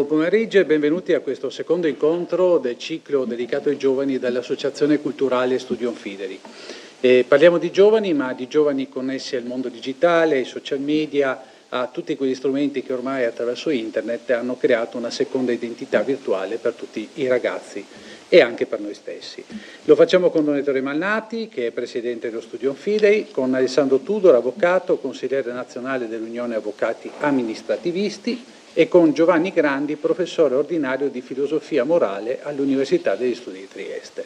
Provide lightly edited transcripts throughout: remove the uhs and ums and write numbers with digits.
Buon pomeriggio e benvenuti a questo secondo incontro del ciclo dedicato ai giovani dall'Associazione Culturale Studium Fideli. Parliamo di giovani, ma di giovani connessi al mondo digitale, ai social media, a tutti quegli strumenti che ormai attraverso internet hanno creato una seconda identità virtuale per tutti i ragazzi e anche per noi stessi. Lo facciamo con Don Ettore Malnati, che è presidente dello Studium Fidei, con Alessandro Tudor, avvocato, consigliere nazionale dell'Unione Avvocati Amministrativisti, e con Giovanni Grandi, professore ordinario di filosofia morale all'Università degli Studi di Trieste.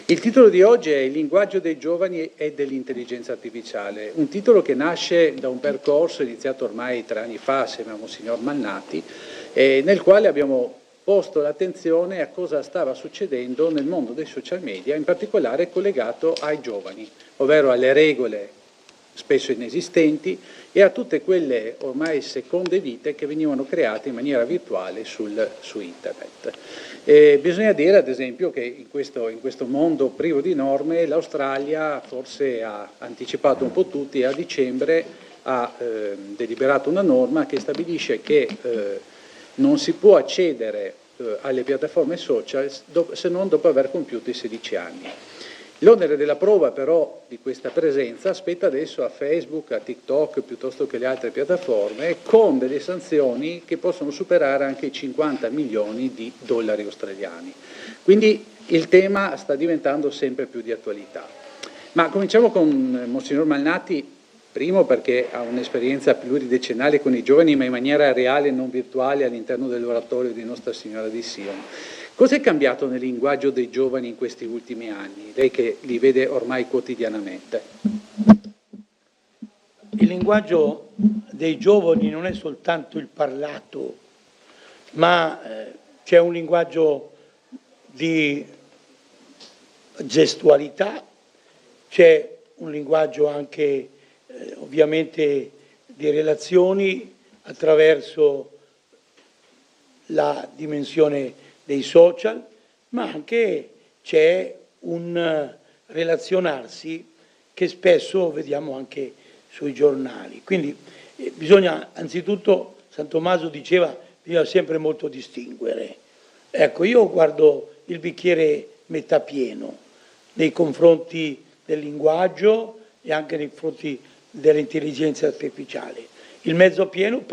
Il titolo di oggi è Il linguaggio dei giovani e dell'intelligenza artificiale, un titolo che nasce da un percorso iniziato ormai 3 anni fa assieme a Monsignor Malnati, nel quale abbiamo posto l'attenzione a cosa stava succedendo nel mondo dei social media, in particolare collegato ai giovani, ovvero alle regole spesso inesistenti e a tutte quelle ormai seconde vite che venivano create in maniera virtuale su internet. Bisogna dire ad esempio che in questo mondo privo di norme l'Australia forse ha anticipato un po' tutti e a dicembre ha deliberato una norma che stabilisce che non si può accedere alle piattaforme social se non dopo aver compiuto i 16 anni. L'onere della prova però di questa presenza spetta adesso a Facebook, a TikTok piuttosto che le altre piattaforme, con delle sanzioni che possono superare anche i 50 milioni di dollari australiani. Quindi il tema sta diventando sempre più di attualità. Ma cominciamo con Monsignor Malnati, primo perché ha un'esperienza pluridecennale con i giovani, ma in maniera reale e non virtuale all'interno dell'oratorio di Nostra Signora di Sion. Cosa è cambiato nel linguaggio dei giovani in questi ultimi anni, lei che li vede ormai quotidianamente? Il linguaggio dei giovani non è soltanto il parlato, ma c'è un linguaggio di gestualità, c'è un linguaggio anche ovviamente di relazioni attraverso la dimensione dei social, ma anche c'è un relazionarsi che spesso vediamo anche sui giornali. Quindi bisogna anzitutto, San Tommaso diceva, bisogna sempre molto distinguere. Ecco, io guardo il bicchiere metà pieno nei confronti del linguaggio e anche nei confronti dell'intelligenza artificiale. Il mezzo pieno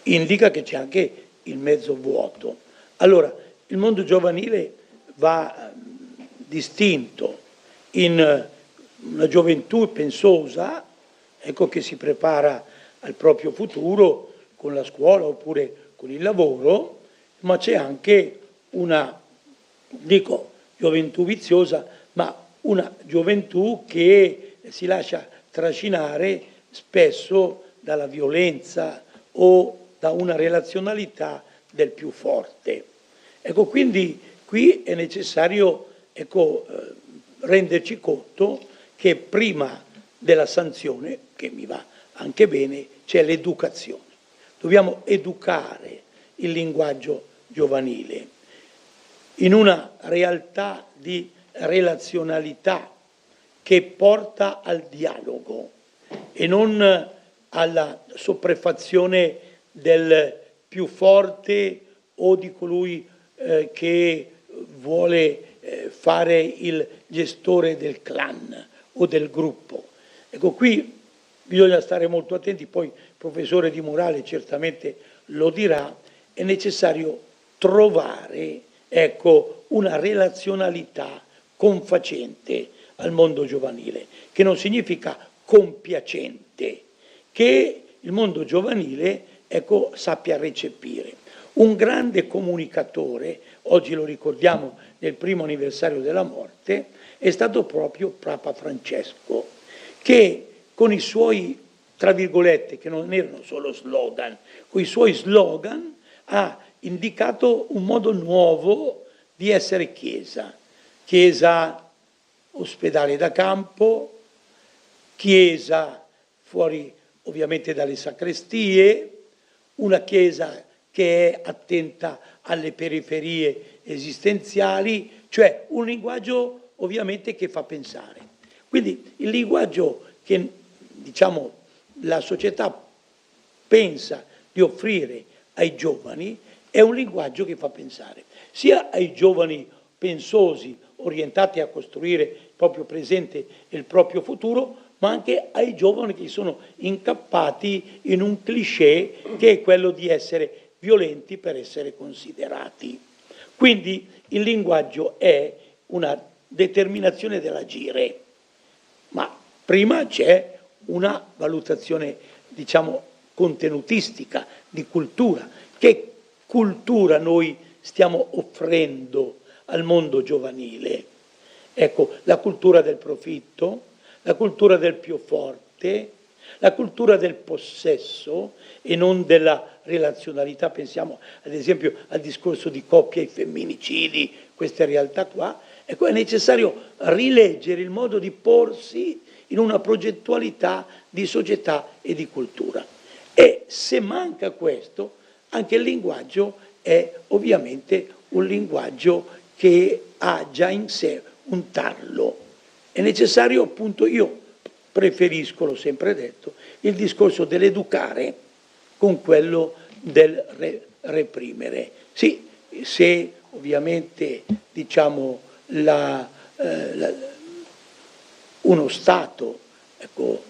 indica che c'è anche il mezzo vuoto. Allora, il mondo giovanile va distinto in una gioventù pensosa, ecco, che si prepara al proprio futuro con la scuola oppure con il lavoro, ma c'è anche una, dico gioventù viziosa, ma una gioventù che si lascia trascinare spesso dalla violenza o da una relazionalità del più forte. Ecco, quindi qui è necessario renderci conto che prima della sanzione, che mi va anche bene, c'è l'educazione. Dobbiamo educare il linguaggio giovanile in una realtà di relazionalità che porta al dialogo e non alla sopraffazione del più forte o di colui che vuole fare il gestore del clan o del gruppo. Ecco, qui bisogna stare molto attenti, poi il professore di morale certamente lo dirà, è necessario trovare, ecco, una relazionalità confacente al mondo giovanile, che non significa compiacente, che il mondo giovanile, ecco, sappia recepire. Un grande comunicatore, oggi lo ricordiamo nel primo anniversario della morte, è stato proprio Papa Francesco, che con i suoi, tra virgolette, che non erano solo slogan, con i suoi slogan ha indicato un modo nuovo di essere Chiesa. Chiesa ospedale da campo, Chiesa fuori ovviamente dalle sacrestie, una Chiesa che è attenta alle periferie esistenziali, cioè un linguaggio ovviamente che fa pensare. Quindi il linguaggio che, diciamo, la società pensa di offrire ai giovani è un linguaggio che fa pensare, sia ai giovani pensosi, orientati a costruire il proprio presente e il proprio futuro, ma anche ai giovani che sono incappati in un cliché che è quello di essere violenti per essere considerati. Quindi il linguaggio è una determinazione dell'agire, ma prima c'è una valutazione, diciamo, contenutistica, di cultura. Che cultura noi stiamo offrendo al mondo giovanile? Ecco, la cultura del profitto, la cultura del più forte, la cultura del possesso e non della relazionalità. Pensiamo ad esempio al discorso di coppia, ai femminicidi, queste realtà qua. Ecco, è necessario rileggere il modo di porsi in una progettualità di società e di cultura. E se manca questo, anche il linguaggio è ovviamente un linguaggio che ha già in sé un tarlo. È necessario, appunto, io preferisco, l'ho sempre detto, il discorso dell'educare con quello del reprimere. Sì, se ovviamente, diciamo, uno Stato, ecco,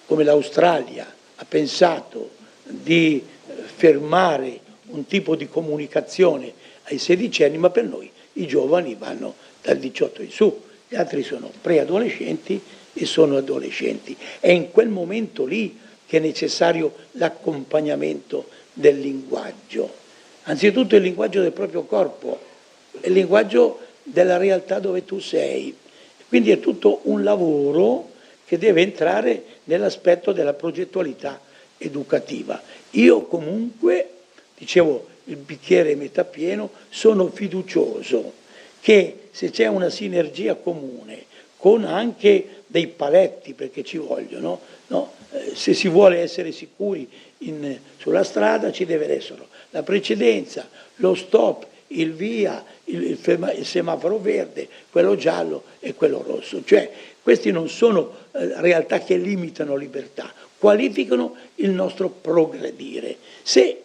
come l'Australia ha pensato di fermare un tipo di comunicazione ai 16 anni, ma per noi i giovani vanno dal 18 in su, gli altri sono preadolescenti e sono adolescenti. È in quel momento lì che è necessario l'accompagnamento del linguaggio. Anzitutto il linguaggio del proprio corpo, il linguaggio della realtà dove tu sei. Quindi è tutto un lavoro che deve entrare nell'aspetto della progettualità educativa. Io comunque, dicevo, il bicchiere è metà pieno, sono fiducioso che se c'è una sinergia comune con anche dei paletti, perché ci vogliono, no? Se si vuole essere sicuri sulla strada ci deve essere la precedenza, lo stop, il via, il semaforo verde, quello giallo e quello rosso. Cioè questi non sono realtà che limitano libertà, qualificano il nostro progredire. Se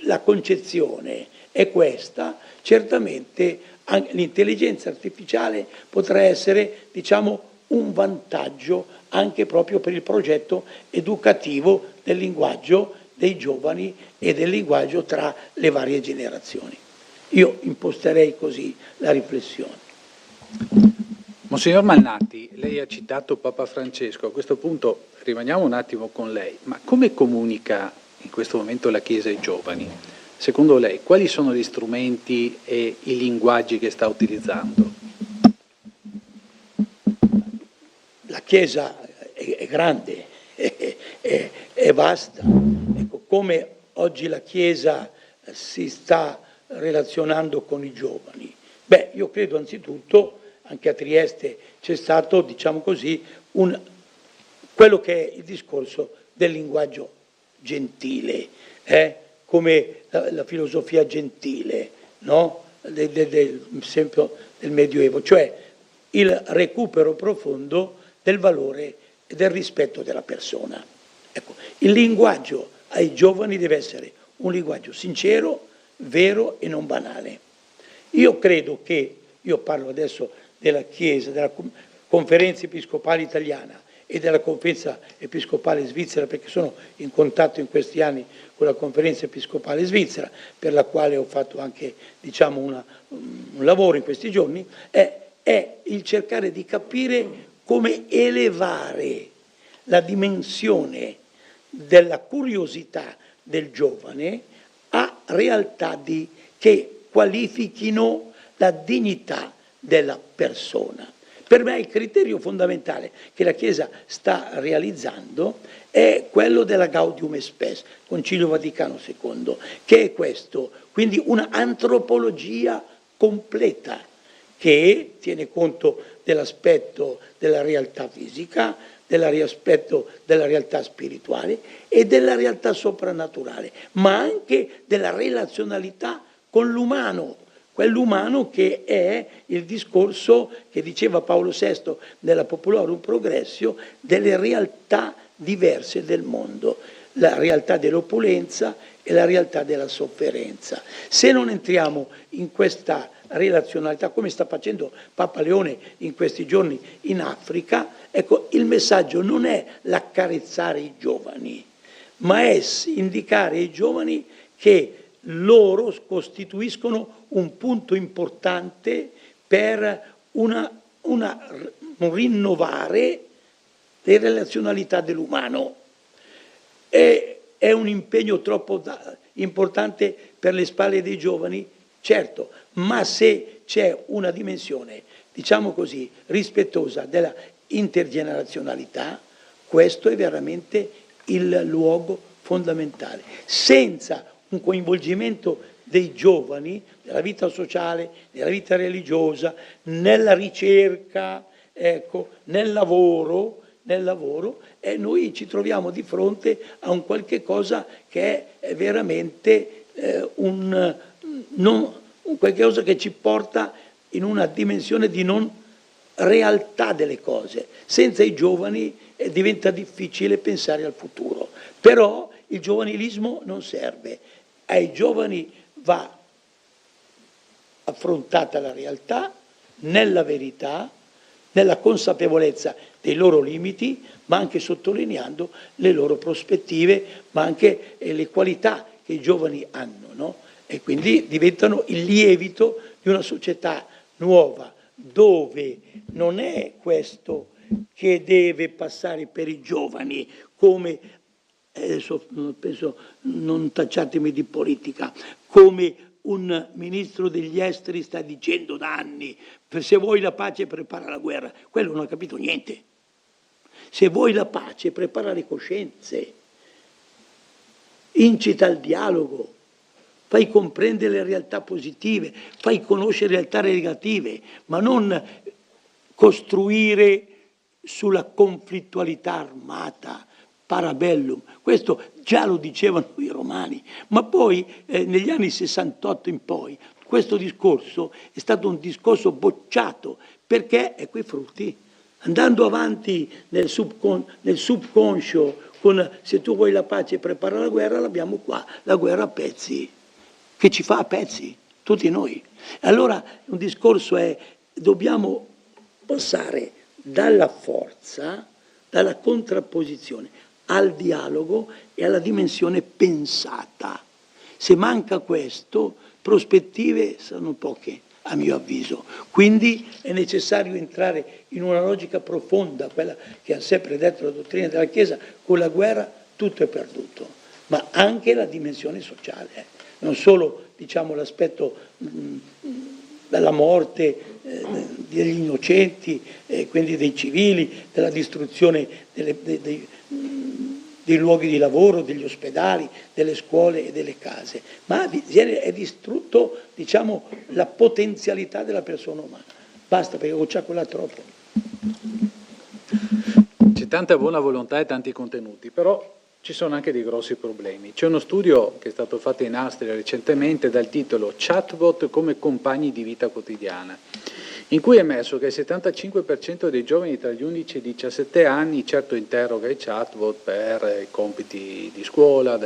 la concezione è questa, certamente l'intelligenza artificiale potrà essere, diciamo, un vantaggio anche proprio per il progetto educativo del linguaggio dei giovani e del linguaggio tra le varie generazioni. Io imposterei così la riflessione. Monsignor Malnati, lei ha citato Papa Francesco, a questo punto rimaniamo un attimo con lei, ma come comunica in questo momento la Chiesa ai giovani? Secondo lei, quali sono gli strumenti e i linguaggi che sta utilizzando? La Chiesa è grande, è vasta. Ecco, come oggi la Chiesa si sta relazionando con i giovani? Beh, io credo anzitutto, anche a Trieste c'è stato, diciamo così, quello che è il discorso del linguaggio gentile, come la filosofia gentile, no? Esempio del Medioevo, cioè il recupero profondo del valore e del rispetto della persona. Ecco, il linguaggio ai giovani deve essere un linguaggio sincero, vero e non banale. Io credo che, io parlo adesso della Chiesa, della Conferenza Episcopale Italiana e della Conferenza Episcopale Svizzera, perché sono in contatto in questi anni con la Conferenza Episcopale Svizzera, per la quale ho fatto anche, diciamo, un lavoro in questi giorni, è il cercare di capire come elevare la dimensione della curiosità del giovane a realtà che qualifichino la dignità della persona. Per me il criterio fondamentale che la Chiesa sta realizzando è quello della Gaudium Spes, Concilio Vaticano II, che è questo, quindi un'antropologia completa che tiene conto dell'aspetto della realtà fisica, dell'aspetto della realtà spirituale e della realtà soprannaturale, ma anche della relazionalità con l'umano, quell'umano che è il discorso che diceva Paolo VI nella Populorum Progressio delle realtà diverse del mondo, la realtà dell'opulenza e la realtà della sofferenza. Se non entriamo in questa relazionalità, come sta facendo Papa Leone in questi giorni in Africa, ecco, il messaggio non è l'accarezzare i giovani, ma è indicare ai giovani che loro costituiscono un punto importante per un rinnovare le relazionalità dell'umano. È un impegno troppo importante per le spalle dei giovani, certo, ma se c'è una dimensione, diciamo così, rispettosa della intergenerazionalità, questo è veramente il luogo fondamentale. Senza un coinvolgimento dei giovani nella vita sociale, nella vita religiosa, nella ricerca, ecco, nel lavoro, noi ci troviamo di fronte a un qualche cosa che è veramente un qualche cosa che ci porta in una dimensione di non realtà delle cose. Senza i giovani diventa difficile pensare al futuro. Però il giovanilismo non serve. Ai giovani va affrontata la realtà nella verità, nella consapevolezza dei loro limiti, ma anche sottolineando le loro prospettive, ma anche le qualità che i giovani hanno, no? E quindi diventano il lievito di una società nuova, dove non è questo che deve passare per i giovani come, adesso penso, non tacciatemi di politica, come un ministro degli esteri sta dicendo da anni: se vuoi la pace prepara la guerra. Quello non ha capito niente. Se vuoi la pace prepara le coscienze, incita al dialogo, fai comprendere le realtà positive, fai conoscere le realtà negative, ma non costruire sulla conflittualità armata, parabellum. Questo già lo dicevano i romani, ma poi negli anni 68 in poi questo discorso è stato un discorso bocciato, perché ecco i frutti. Andando avanti nel subconscio con se tu vuoi la pace prepara la guerra, l'abbiamo qua, la guerra a pezzi, che ci fa a pezzi, tutti noi. Allora un discorso è: dobbiamo passare dalla forza, dalla contrapposizione, al dialogo e alla dimensione pensata. Se manca questo, prospettive saranno poche, a mio avviso. Quindi è necessario entrare in una logica profonda, quella che ha sempre detto la dottrina della Chiesa: con la guerra tutto è perduto, ma anche la dimensione sociale, non solo, diciamo, l'aspetto della morte degli innocenti, quindi dei civili, della distruzione dei luoghi di lavoro, degli ospedali, delle scuole e delle case, ma è distrutto, diciamo, la potenzialità della persona umana. Basta, perché c'è quella troppo. C'è tanta buona volontà e tanti contenuti, però ci sono anche dei grossi problemi. C'è uno studio che è stato fatto in Austria recentemente dal titolo Chatbot come compagni di vita quotidiana, in cui è emerso che il 75% dei giovani tra gli 11 e i 17 anni certo interroga i chatbot per i compiti di scuola,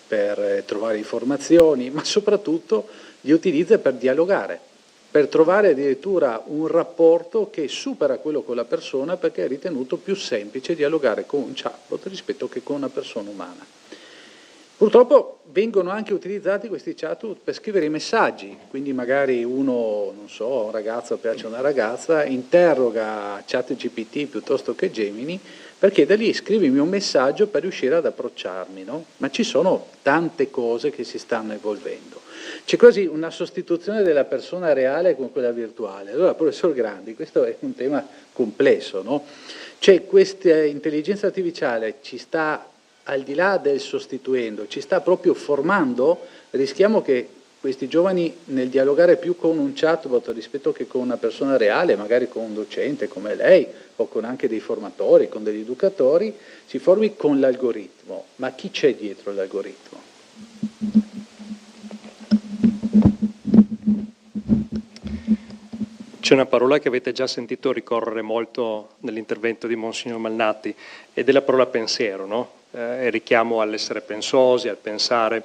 per trovare informazioni, ma soprattutto li utilizza per dialogare, per trovare addirittura un rapporto che supera quello con la persona, perché è ritenuto più semplice dialogare con un chatbot rispetto che con una persona umana. Purtroppo vengono anche utilizzati questi chatbot per scrivere i messaggi, quindi magari uno, non so, un ragazzo piace a una ragazza, interroga ChatGPT piuttosto che Gemini per chiedergli: scrivimi un messaggio per riuscire ad approcciarmi, no? Ma ci sono tante cose che si stanno evolvendo. C'è quasi una sostituzione della persona reale con quella virtuale. Allora, professor Grandi, questo è un tema complesso, no? Cioè, questa intelligenza artificiale ci sta, al di là del sostituendo, ci sta proprio formando. Rischiamo che questi giovani, nel dialogare più con un chatbot rispetto che con una persona reale, magari con un docente come lei, o con anche dei formatori, con degli educatori, si formi con l'algoritmo. Ma chi c'è dietro l'algoritmo? C'è una parola che avete già sentito ricorrere molto nell'intervento di Monsignor Malnati, ed è la parola pensiero, no? Richiamo all'essere pensosi, al pensare.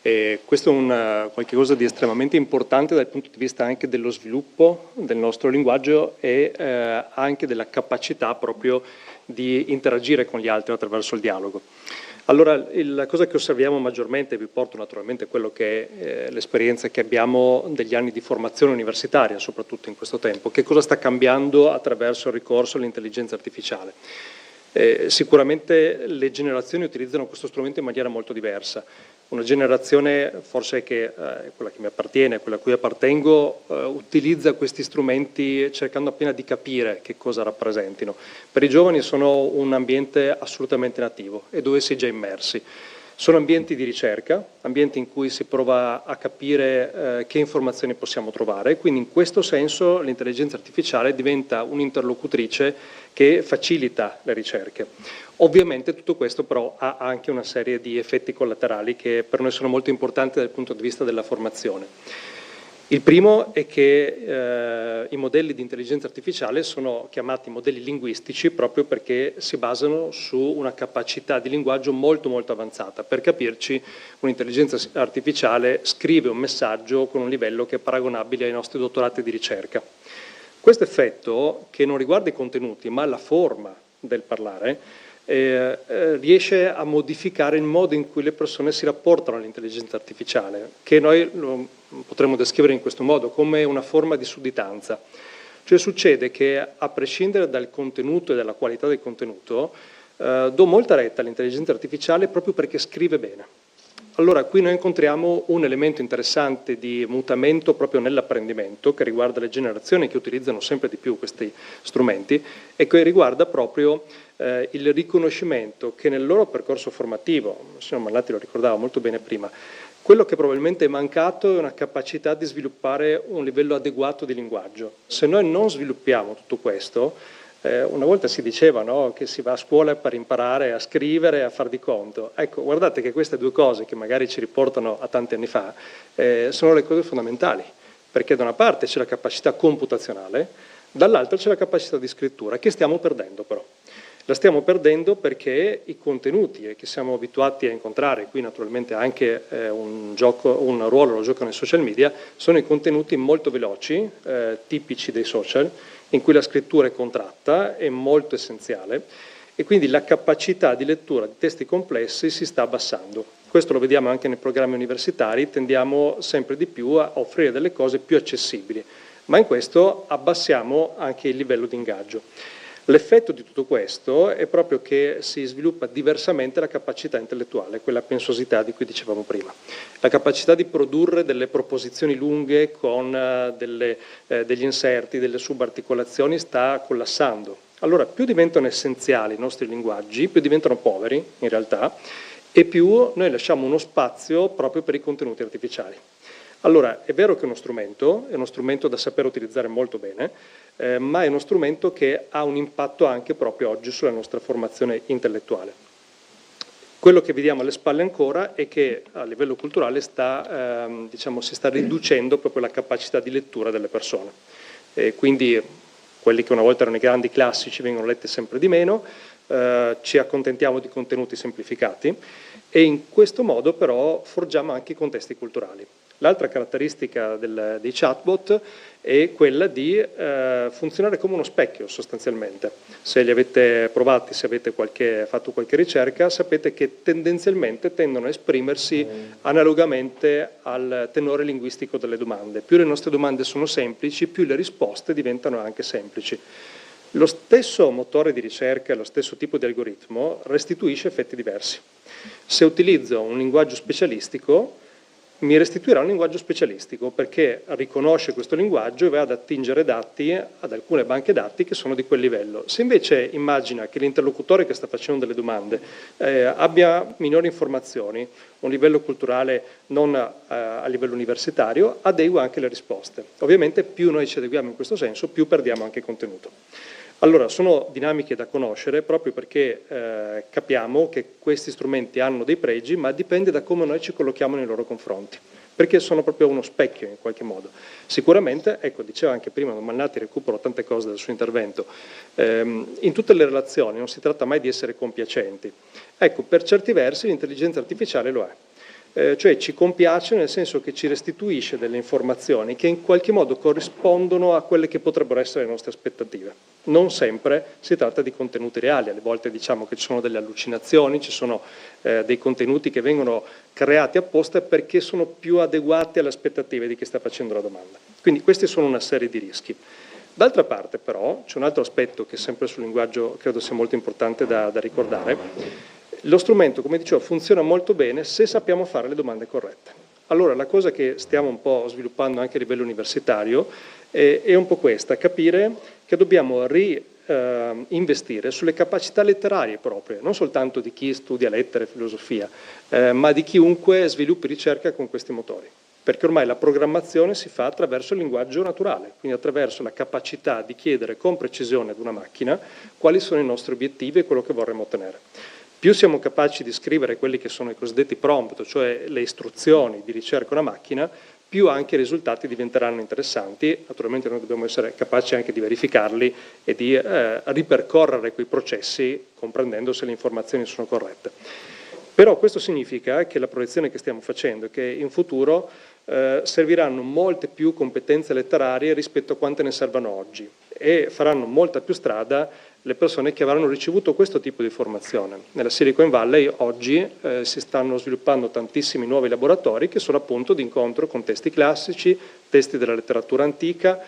E questo è qualcosa di estremamente importante dal punto di vista anche dello sviluppo del nostro linguaggio e anche della capacità proprio di interagire con gli altri attraverso il dialogo. Allora, la cosa che osserviamo maggiormente, vi porto naturalmente quello che è l'esperienza che abbiamo degli anni di formazione universitaria, soprattutto in questo tempo, che cosa sta cambiando attraverso il ricorso all'intelligenza artificiale. Sicuramente le generazioni utilizzano questo strumento in maniera molto diversa. Una generazione, forse che quella che mi appartiene, quella a cui appartengo, utilizza questi strumenti cercando appena di capire che cosa rappresentino. Per i giovani sono un ambiente assolutamente nativo e dove si è già immersi. Sono ambienti di ricerca, ambienti in cui si prova a capire che informazioni possiamo trovare, quindi in questo senso l'intelligenza artificiale diventa un'interlocutrice che facilita le ricerche. Ovviamente tutto questo però ha anche una serie di effetti collaterali che per noi sono molto importanti dal punto di vista della formazione. Il primo è che i modelli di intelligenza artificiale sono chiamati modelli linguistici proprio perché si basano su una capacità di linguaggio molto molto avanzata. Per capirci, un'intelligenza artificiale scrive un messaggio con un livello che è paragonabile ai nostri dottorati di ricerca. Questo effetto, che non riguarda i contenuti ma la forma del parlare, riesce a modificare il modo in cui le persone si rapportano all'intelligenza artificiale, che noi potremmo descrivere in questo modo, come una forma di sudditanza. Cioè succede che, a prescindere dal contenuto e dalla qualità del contenuto, do molta retta all'intelligenza artificiale proprio perché scrive bene. Allora, qui noi incontriamo un elemento interessante di mutamento proprio nell'apprendimento, che riguarda le generazioni che utilizzano sempre di più questi strumenti e che riguarda proprio il riconoscimento che nel loro percorso formativo, il signor Mallatti lo ricordava molto bene prima, quello che probabilmente è mancato è una capacità di sviluppare un livello adeguato di linguaggio. Se noi non sviluppiamo tutto questo, una volta si diceva, no, che si va a scuola per imparare a scrivere e a far di conto. Ecco, guardate che queste due cose che magari ci riportano a tanti anni fa sono le cose fondamentali, perché da una parte c'è la capacità computazionale, dall'altra c'è la capacità di scrittura, che stiamo perdendo però. La stiamo perdendo perché i contenuti che siamo abituati a incontrare, qui naturalmente anche un ruolo lo giocano i social media, sono i contenuti molto veloci, tipici dei social, in cui la scrittura è contratta, è molto essenziale e quindi la capacità di lettura di testi complessi si sta abbassando. Questo lo vediamo anche nei programmi universitari, tendiamo sempre di più a offrire delle cose più accessibili, ma in questo abbassiamo anche il livello di ingaggio. L'effetto di tutto questo è proprio che si sviluppa diversamente la capacità intellettuale, quella pensiosità di cui dicevamo prima. La capacità di produrre delle proposizioni lunghe con degli inserti, delle subarticolazioni sta collassando. Allora, più diventano essenziali i nostri linguaggi, più diventano poveri in realtà, e più noi lasciamo uno spazio proprio per i contenuti artificiali. Allora, è vero che è uno strumento da saper utilizzare molto bene, ma è uno strumento che ha un impatto anche proprio oggi sulla nostra formazione intellettuale. Quello che vediamo alle spalle ancora è che a livello culturale si sta riducendo proprio la capacità di lettura delle persone. Quindi quelli che una volta erano i grandi classici vengono letti sempre di meno, ci accontentiamo di contenuti semplificati e in questo modo però forgiamo anche i contesti culturali. L'altra caratteristica dei chatbot è quella di funzionare come uno specchio sostanzialmente. Se li avete provati, se avete fatto qualche ricerca, sapete che tendenzialmente tendono a esprimersi analogamente al tenore linguistico delle domande. Più le nostre domande sono semplici, più le risposte diventano anche semplici. Lo stesso motore di ricerca, lo stesso tipo di algoritmo restituisce effetti diversi. Se utilizzo un linguaggio specialistico, mi restituirà un linguaggio specialistico perché riconosce questo linguaggio e va ad attingere dati ad alcune banche dati che sono di quel livello. Se invece immagina che l'interlocutore che sta facendo delle domande abbia minori informazioni, un livello culturale non a livello universitario, adegua anche le risposte. Ovviamente più noi ci adeguiamo in questo senso, più perdiamo anche contenuto. Allora, sono dinamiche da conoscere proprio perché capiamo che questi strumenti hanno dei pregi, ma dipende da come noi ci collochiamo nei loro confronti, perché sono proprio uno specchio in qualche modo. Sicuramente, ecco, diceva anche prima Don Mallatti, recupero tante cose dal suo intervento, in tutte le relazioni non si tratta mai di essere compiacenti. Ecco, per certi versi l'intelligenza artificiale lo è. cioè ci compiace nel senso che ci restituisce delle informazioni che in qualche modo corrispondono a quelle che potrebbero essere le nostre aspettative. Non sempre si tratta di contenuti reali, alle volte diciamo che ci sono delle allucinazioni, ci sono dei contenuti che vengono creati apposta perché sono più adeguati alle aspettative di chi sta facendo la domanda. Quindi questi sono una serie di rischi. D'altra parte però c'è un altro aspetto che sempre sul linguaggio credo sia molto importante da ricordare. Lo strumento, come dicevo, funziona molto bene se sappiamo fare le domande corrette. Allora la cosa che stiamo un po' sviluppando anche a livello universitario è un po' questa, capire che dobbiamo investire sulle capacità letterarie proprie, non soltanto di chi studia lettere e filosofia, ma di chiunque sviluppi ricerca con questi motori. Perché ormai la programmazione si fa attraverso il linguaggio naturale, quindi attraverso la capacità di chiedere con precisione ad una macchina quali sono i nostri obiettivi e quello che vorremmo ottenere. Più siamo capaci di scrivere quelli che sono i cosiddetti prompt, cioè le istruzioni di ricerca a una macchina, più anche i risultati diventeranno interessanti. Naturalmente noi dobbiamo essere capaci anche di verificarli e di ripercorrere quei processi comprendendo se le informazioni sono corrette. Però questo significa che la proiezione che stiamo facendo è che in futuro serviranno molte più competenze letterarie rispetto a quante ne servano oggi e faranno molta più strada le persone che avranno ricevuto questo tipo di formazione. Nella Silicon Valley oggi si stanno sviluppando tantissimi nuovi laboratori che sono appunto d'incontro con testi classici, testi della letteratura antica,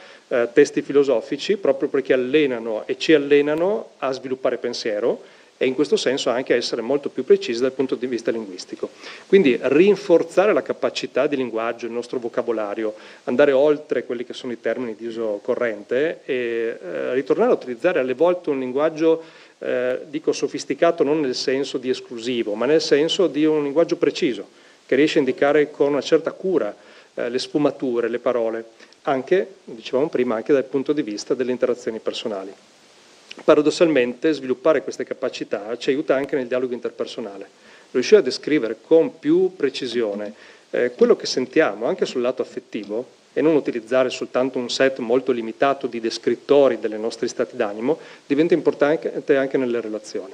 testi filosofici, proprio perché allenano e ci allenano a sviluppare pensiero e in questo senso anche a essere molto più precisi dal punto di vista linguistico. Quindi rinforzare la capacità di linguaggio, il nostro vocabolario, andare oltre quelli che sono i termini di uso corrente e ritornare a utilizzare alle volte un linguaggio, dico sofisticato non nel senso di esclusivo, ma nel senso di un linguaggio preciso, che riesce a indicare con una certa cura le sfumature, le parole, anche, dicevamo prima, anche dal punto di vista delle interazioni personali. Paradossalmente sviluppare queste capacità ci aiuta anche nel dialogo interpersonale. Riuscire a descrivere con più precisione quello che sentiamo anche sul lato affettivo e non utilizzare soltanto un set molto limitato di descrittori dei nostri stati d'animo diventa importante anche nelle relazioni.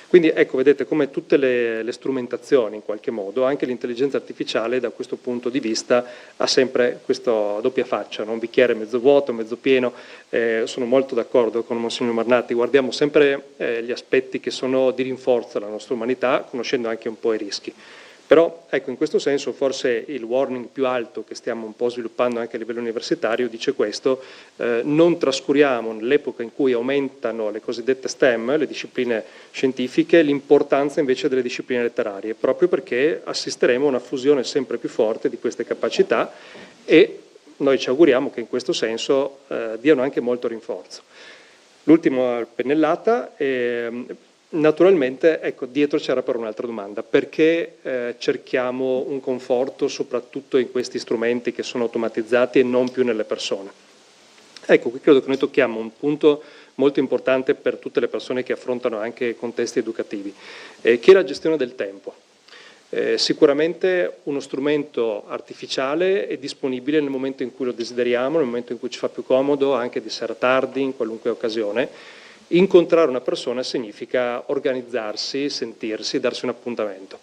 Quindi ecco, vedete come tutte le strumentazioni in qualche modo, anche l'intelligenza artificiale da questo punto di vista ha sempre questa doppia faccia, un bicchiere mezzo vuoto, mezzo pieno. Sono molto d'accordo con Monsignor Marnatti, guardiamo sempre gli aspetti che sono di rinforzo alla nostra umanità, conoscendo anche un po' i rischi. Però ecco, in questo senso forse il warning più alto che stiamo un po' sviluppando anche a livello universitario dice questo: non trascuriamo nell'epoca in cui aumentano le cosiddette STEM, le discipline scientifiche, l'importanza invece delle discipline letterarie, proprio perché assisteremo a una fusione sempre più forte di queste capacità e noi ci auguriamo che in questo senso diano anche molto rinforzo. L'ultima pennellata naturalmente, ecco, dietro c'era però un'altra domanda: perché cerchiamo un conforto soprattutto in questi strumenti che sono automatizzati e non più nelle persone? Ecco, qui credo che noi tocchiamo un punto molto importante per tutte le persone che affrontano anche contesti educativi, che è la gestione del tempo. Sicuramente uno strumento artificiale è disponibile nel momento in cui lo desideriamo, nel momento in cui ci fa più comodo, anche di sera tardi, in qualunque occasione. Incontrare una persona significa organizzarsi, sentirsi, darsi un appuntamento.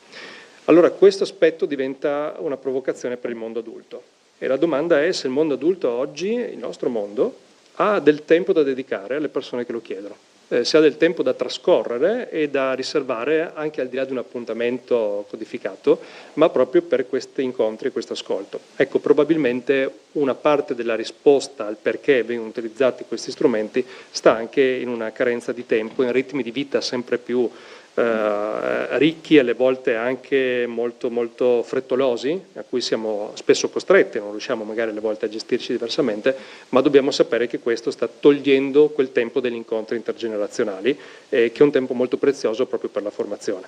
Allora questo aspetto diventa una provocazione per il mondo adulto e la domanda è se il mondo adulto oggi, il nostro mondo, ha del tempo da dedicare alle persone che lo chiedono, se ha del tempo da trascorrere e da riservare anche al di là di un appuntamento codificato, ma proprio per questi incontri e questo ascolto. Ecco, probabilmente una parte della risposta al perché vengono utilizzati questi strumenti sta anche in una carenza di tempo, in ritmi di vita sempre più ricchi e alle volte anche molto, molto frettolosi, a cui siamo spesso costretti, non riusciamo magari alle volte a gestirci diversamente, ma dobbiamo sapere che questo sta togliendo quel tempo degli incontri intergenerazionali, che è un tempo molto prezioso proprio per la formazione.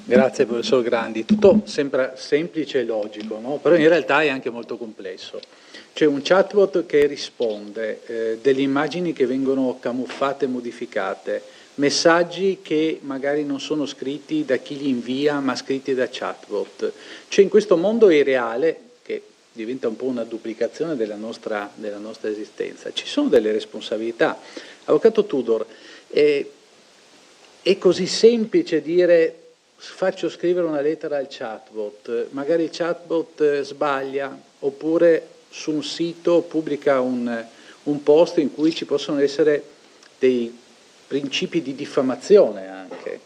Grazie professor Grandi. Tutto sembra semplice e logico, no? Però in realtà è anche molto complesso. C'è un chatbot che risponde, delle immagini che vengono camuffate e modificate, messaggi che magari non sono scritti da chi li invia ma scritti da chatbot. Cioè in questo mondo irreale, che diventa un po' una duplicazione della nostra esistenza, ci sono delle responsabilità. Avvocato Tudor, è così semplice dire faccio scrivere una lettera al chatbot, magari il chatbot sbaglia, oppure su un sito pubblica un post in cui ci possono essere dei principi di diffamazione anche.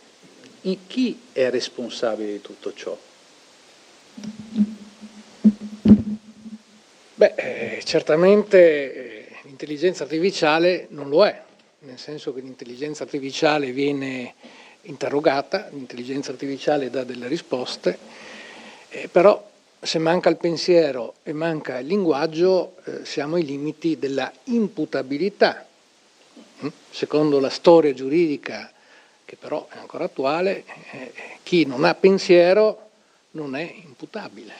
Chi è responsabile di tutto ciò? Beh, certamente l'intelligenza artificiale non lo è, nel senso che l'intelligenza artificiale viene interrogata, l'intelligenza artificiale dà delle risposte, però se manca il pensiero e manca il linguaggio siamo ai limiti della imputabilità. Secondo la storia giuridica, che però è ancora attuale, chi non ha pensiero non è imputabile.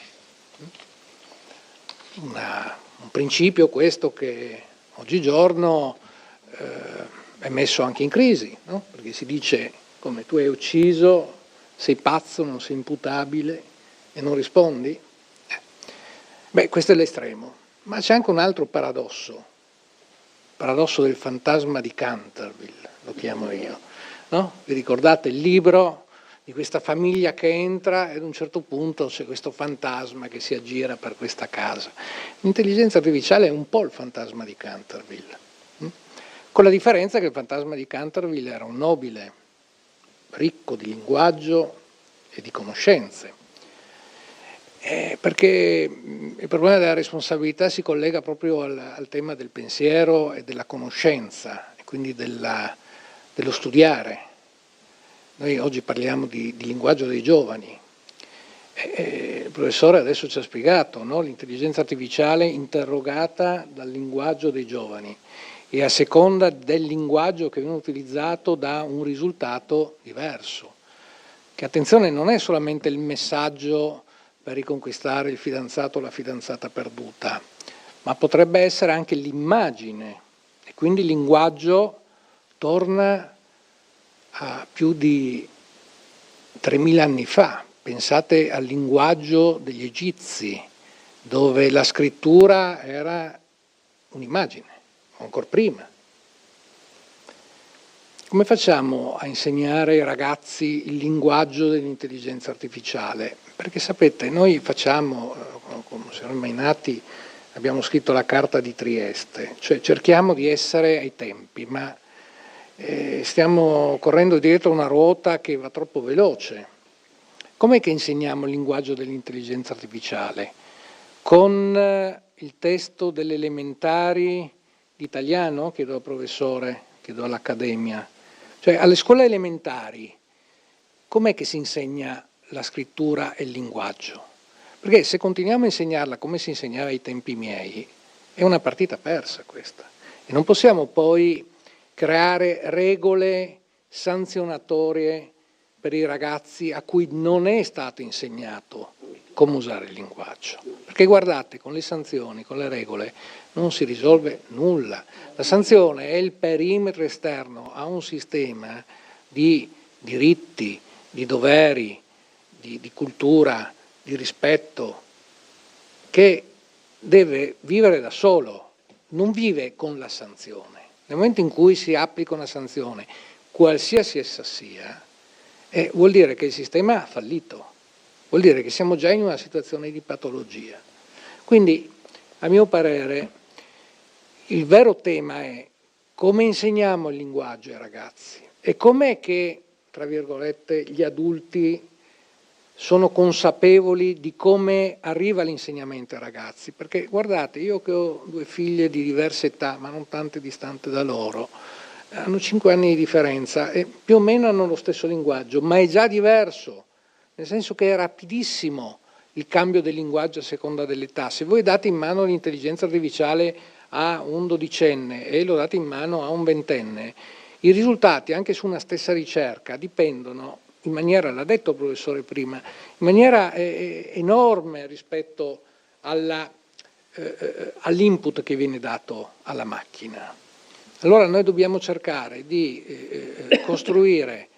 Un principio questo che oggigiorno è messo anche in crisi, no? Perché si dice, come tu hai ucciso, sei pazzo, non sei imputabile e non rispondi? Beh, questo è l'estremo, ma c'è anche un altro paradosso del fantasma di Canterville, lo chiamo io, no? Vi ricordate il libro di questa famiglia che entra e ad un certo punto c'è questo fantasma che si aggira per questa casa. L'intelligenza artificiale è un po' il fantasma di Canterville, con la differenza che il fantasma di Canterville era un nobile, ricco di linguaggio e di conoscenze, perché il problema della responsabilità si collega proprio al tema del pensiero e della conoscenza, e quindi dello studiare. Noi oggi parliamo di linguaggio dei giovani. Il professore adesso ci ha spiegato, no? L'intelligenza artificiale interrogata dal linguaggio dei giovani e a seconda del linguaggio che viene utilizzato dà un risultato diverso. Che attenzione, non è solamente il messaggio per riconquistare il fidanzato o la fidanzata perduta, ma potrebbe essere anche l'immagine e quindi il linguaggio torna a più di 3.000 anni fa. Pensate al linguaggio degli egizi, dove la scrittura era un'immagine, o ancora prima. Come facciamo a insegnare ai ragazzi il linguaggio dell'intelligenza artificiale? Perché sapete, noi facciamo, come siamo mai nati, abbiamo scritto la Carta di Trieste, cioè cerchiamo di essere ai tempi, ma stiamo correndo dietro una ruota che va troppo veloce. Com'è che insegniamo il linguaggio dell'intelligenza artificiale? Con il testo delle elementari di italiano, chiedo al professore, chiedo all'Accademia. Cioè alle scuole elementari com'è che si insegna la scrittura e il linguaggio? Perché se continuiamo a insegnarla come si insegnava ai tempi miei, è una partita persa questa. E non possiamo poi creare regole sanzionatorie per i ragazzi a cui non è stato insegnato come usare il linguaggio. Perché guardate, con le sanzioni, con le regole, non si risolve nulla. La sanzione è il perimetro esterno a un sistema di diritti, di doveri, di cultura, di rispetto, che deve vivere da solo, non vive con la sanzione. Nel momento in cui si applica una sanzione, qualsiasi essa sia, vuol dire che il sistema ha fallito, vuol dire che siamo già in una situazione di patologia. Quindi, a mio parere, il vero tema è come insegniamo il linguaggio ai ragazzi e com'è che, tra virgolette, gli adulti sono consapevoli di come arriva l'insegnamento ai ragazzi. Perché guardate, io che ho 2 figlie di diverse età, ma non tante distante da loro, hanno 5 anni di differenza e più o meno hanno lo stesso linguaggio, ma è già diverso, nel senso che è rapidissimo il cambio del linguaggio a seconda dell'età. Se voi date in mano l'intelligenza artificiale a un 12enne e lo date in mano a un 20enne, i risultati anche su una stessa ricerca dipendono in maniera, l'ha detto il professore prima, in maniera enorme rispetto all'input che viene dato alla macchina. Allora noi dobbiamo cercare di costruire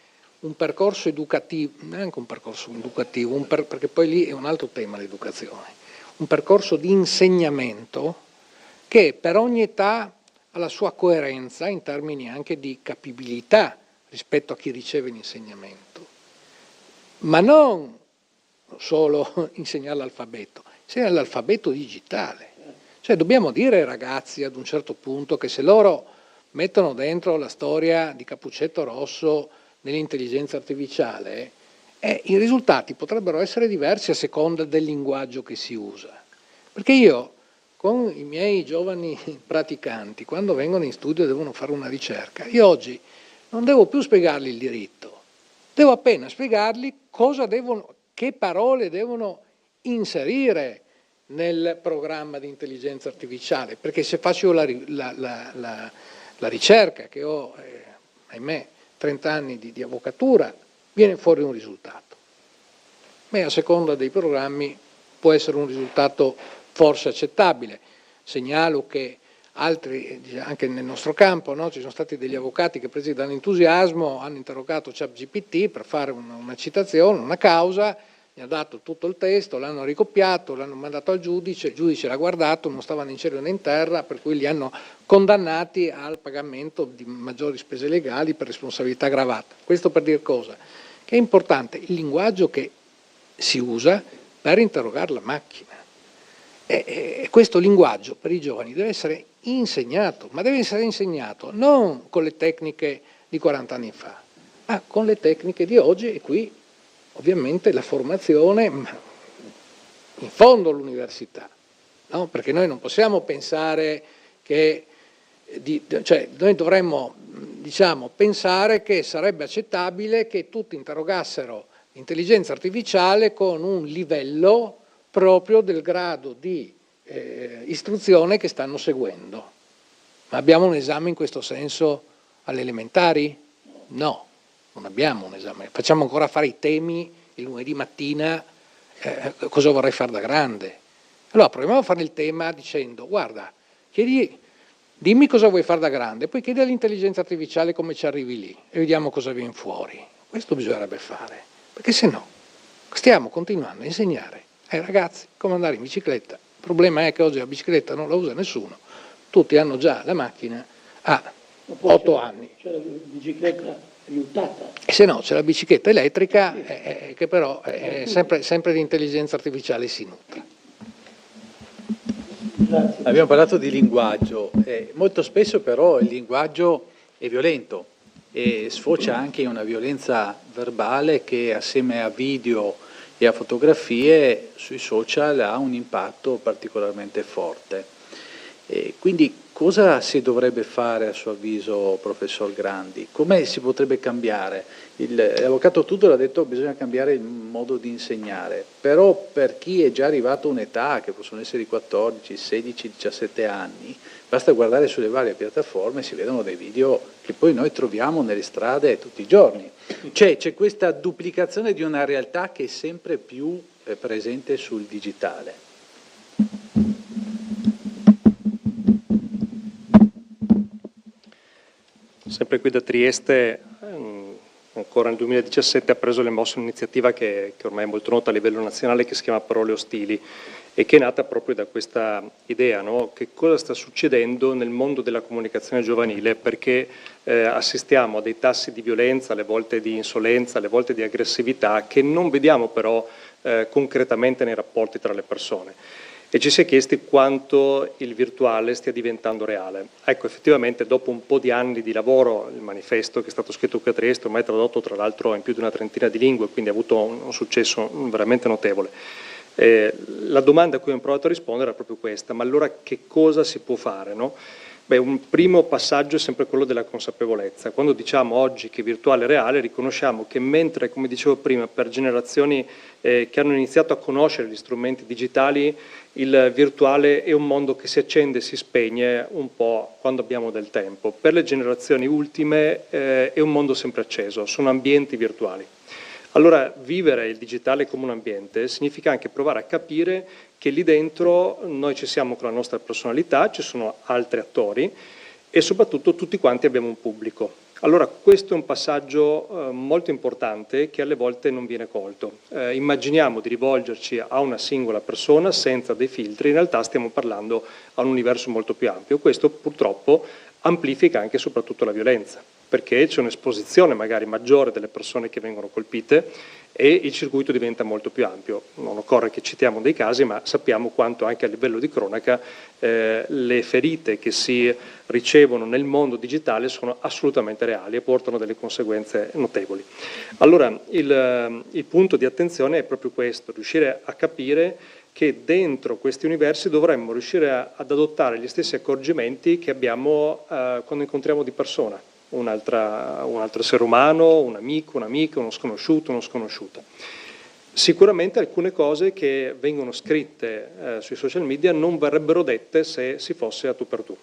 un percorso educativo, neanche un percorso educativo, perché poi lì è un altro tema l'educazione, un percorso di insegnamento che per ogni età ha la sua coerenza in termini anche di capibilità rispetto a chi riceve l'insegnamento, ma non solo insegnare l'alfabeto, insegnare l'alfabeto digitale. Cioè dobbiamo dire ai ragazzi ad un certo punto che se loro mettono dentro la storia di Cappuccetto Rosso nell'intelligenza artificiale, i risultati potrebbero essere diversi a seconda del linguaggio che si usa. Perché io, con i miei giovani praticanti, quando vengono in studio e devono fare una ricerca, io oggi non devo più spiegargli il diritto, devo appena spiegargli che parole devono inserire nel programma di intelligenza artificiale, perché se faccio la ricerca, che ho, ahimè, 30 anni di avvocatura, viene fuori un risultato. Ma a seconda dei programmi può essere un risultato forse accettabile. Segnalo che altri, anche nel nostro campo, no? Ci sono stati degli avvocati che, presi dall'entusiasmo, hanno interrogato ChatGPT per fare una citazione, una causa, gli ha dato tutto il testo, l'hanno ricopiato, l'hanno mandato al giudice, il giudice l'ha guardato, non stava né in cielo né in terra, per cui li hanno condannati al pagamento di maggiori spese legali per responsabilità aggravata. Questo per dire cosa? Che è importante il linguaggio che si usa per interrogare la macchina. E questo linguaggio per i giovani deve essere insegnato, ma deve essere insegnato non con le tecniche di 40 anni fa, ma con le tecniche di oggi, e qui ovviamente la formazione, in fondo l'università, no? Perché noi non possiamo pensare che, cioè noi dovremmo, diciamo, pensare che sarebbe accettabile che tutti interrogassero l'intelligenza artificiale con un livello proprio del grado di istruzione che stanno seguendo. Ma abbiamo un esame in questo senso alle elementari? No, non abbiamo un esame. Facciamo ancora fare i temi il lunedì mattina, cosa vorrei fare da grande. Allora proviamo a fare il tema dicendo, guarda, dimmi cosa vuoi fare da grande, poi chiedi all'intelligenza artificiale come ci arrivi lì e vediamo cosa viene fuori. Questo bisognerebbe fare, perché se no stiamo continuando a insegnare ai ragazzi come andare in bicicletta. Il problema è che oggi la bicicletta non la usa nessuno, tutti hanno già la macchina a 8 anni. C'è la bicicletta aiutata. E se no c'è la bicicletta elettrica che però è sempre di intelligenza artificiale si nutre. Grazie. Abbiamo parlato di linguaggio, molto spesso però il linguaggio è violento e sfocia anche in una violenza verbale che assieme a video e a fotografie sui social ha un impatto particolarmente forte. Quindi cosa si dovrebbe fare a suo avviso, professor Grandi? Come si potrebbe cambiare? L'avvocato Tudor ha detto che bisogna cambiare il modo di insegnare, però per chi è già arrivato a un'età, che possono essere i 14, 16, 17 anni, basta guardare sulle varie piattaforme e si vedono dei video che poi noi troviamo nelle strade tutti i giorni. C'è questa duplicazione di una realtà che è sempre più presente sul digitale. Sempre qui da Trieste, ancora nel 2017 ha preso le mosse un'iniziativa che ormai è molto nota a livello nazionale, che si chiama Parole Ostili, e che è nata proprio da questa idea, no? Che cosa sta succedendo nel mondo della comunicazione giovanile, perché assistiamo a dei tassi di violenza, alle volte di insolenza, alle volte di aggressività, che non vediamo però concretamente nei rapporti tra le persone. E ci si è chiesti quanto il virtuale stia diventando reale. Ecco, effettivamente dopo un po' di anni di lavoro, il manifesto che è stato scritto qui a Trieste, ormai tradotto tra l'altro in più di una trentina di lingue, quindi ha avuto un successo veramente notevole. La domanda a cui ho provato a rispondere era proprio questa: ma allora che cosa si può fare, no? Beh, un primo passaggio è sempre quello della consapevolezza. Quando diciamo oggi che virtuale è reale, riconosciamo che mentre, come dicevo prima, per generazioni che hanno iniziato a conoscere gli strumenti digitali, il virtuale è un mondo che si accende e si spegne un po' quando abbiamo del tempo. Per le generazioni ultime è un mondo sempre acceso, sono ambienti virtuali. Allora, vivere il digitale come un ambiente significa anche provare a capire che lì dentro noi ci siamo con la nostra personalità, ci sono altri attori e soprattutto tutti quanti abbiamo un pubblico. Allora, questo è un passaggio molto importante che alle volte non viene colto. Immaginiamo di rivolgerci a una singola persona senza dei filtri, in realtà stiamo parlando a un universo molto più ampio. Questo purtroppo amplifica anche e soprattutto la violenza. perché c'è un'esposizione magari maggiore delle persone che vengono colpite e il circuito diventa molto più ampio. Non occorre che citiamo dei casi, ma sappiamo quanto anche a livello di cronaca le ferite che si ricevono nel mondo digitale sono assolutamente reali e portano delle conseguenze notevoli. Allora, il punto di attenzione è proprio questo, riuscire a capire che dentro questi universi dovremmo riuscire ad adottare gli stessi accorgimenti che abbiamo quando incontriamo di persona un altro essere umano, un amico, un'amica, uno sconosciuto, uno sconosciuta. Sicuramente alcune cose che vengono scritte sui social media non verrebbero dette se si fosse a tu per tu.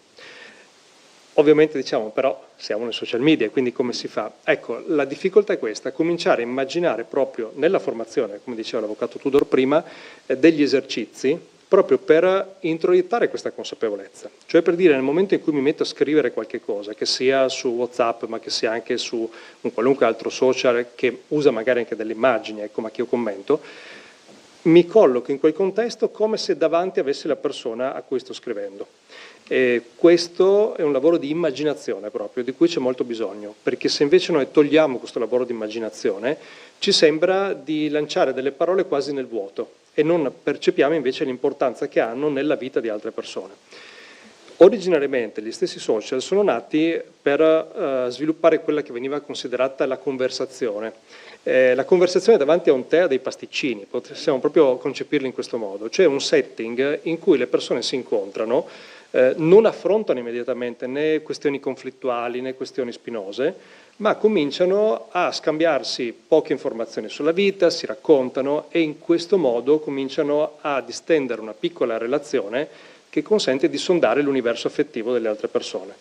Ovviamente diciamo però siamo nei social media, quindi come si fa? Ecco, la difficoltà è questa, cominciare a immaginare proprio nella formazione, come diceva l'avvocato Tudor prima, degli esercizi proprio per introiettare questa consapevolezza. Cioè per dire, nel momento in cui mi metto a scrivere qualche cosa, che sia su WhatsApp, ma che sia anche su un qualunque altro social che usa magari anche delle immagini, ecco, ma che io commento, mi colloco in quel contesto come se davanti avessi la persona a cui sto scrivendo. E questo è un lavoro di immaginazione proprio, di cui c'è molto bisogno, perché se invece noi togliamo questo lavoro di immaginazione, ci sembra di lanciare delle parole quasi nel vuoto e non percepiamo invece l'importanza che hanno nella vita di altre persone. Originariamente gli stessi social sono nati per sviluppare quella che veniva considerata la conversazione. La conversazione davanti a un tè, a dei pasticcini, possiamo proprio concepirla in questo modo, cioè un setting in cui le persone si incontrano, non affrontano immediatamente né questioni conflittuali né questioni spinose, ma cominciano a scambiarsi poche informazioni sulla vita, si raccontano e in questo modo cominciano a distendere una piccola relazione che consente di sondare l'universo affettivo delle altre persone.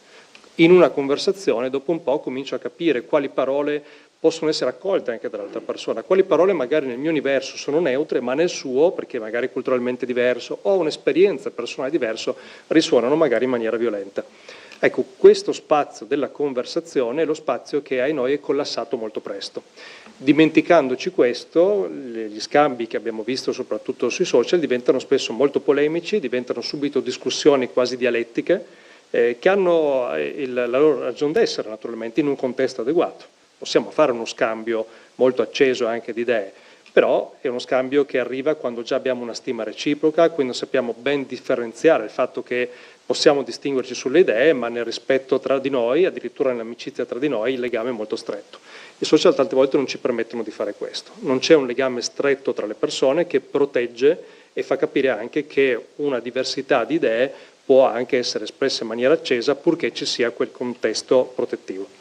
In una conversazione, dopo un po', comincio a capire quali parole possono essere accolte anche dall'altra persona, quali parole magari nel mio universo sono neutre, ma nel suo, perché magari culturalmente diverso o un'esperienza personale diversa, risuonano magari in maniera violenta. Ecco, questo spazio della conversazione è lo spazio che ai noi è collassato molto presto. Dimenticandoci questo, gli scambi che abbiamo visto soprattutto sui social diventano spesso molto polemici, diventano subito discussioni quasi dialettiche, che hanno la loro ragion d'essere naturalmente in un contesto adeguato. Possiamo fare uno scambio molto acceso anche di idee, però è uno scambio che arriva quando già abbiamo una stima reciproca, quando sappiamo ben differenziare il fatto che possiamo distinguerci sulle idee, ma nel rispetto tra di noi, addirittura nell'amicizia tra di noi, il legame è molto stretto. I social tante volte non ci permettono di fare questo. Non c'è un legame stretto tra le persone che protegge e fa capire anche che una diversità di idee può anche essere espressa in maniera accesa purché ci sia quel contesto protettivo.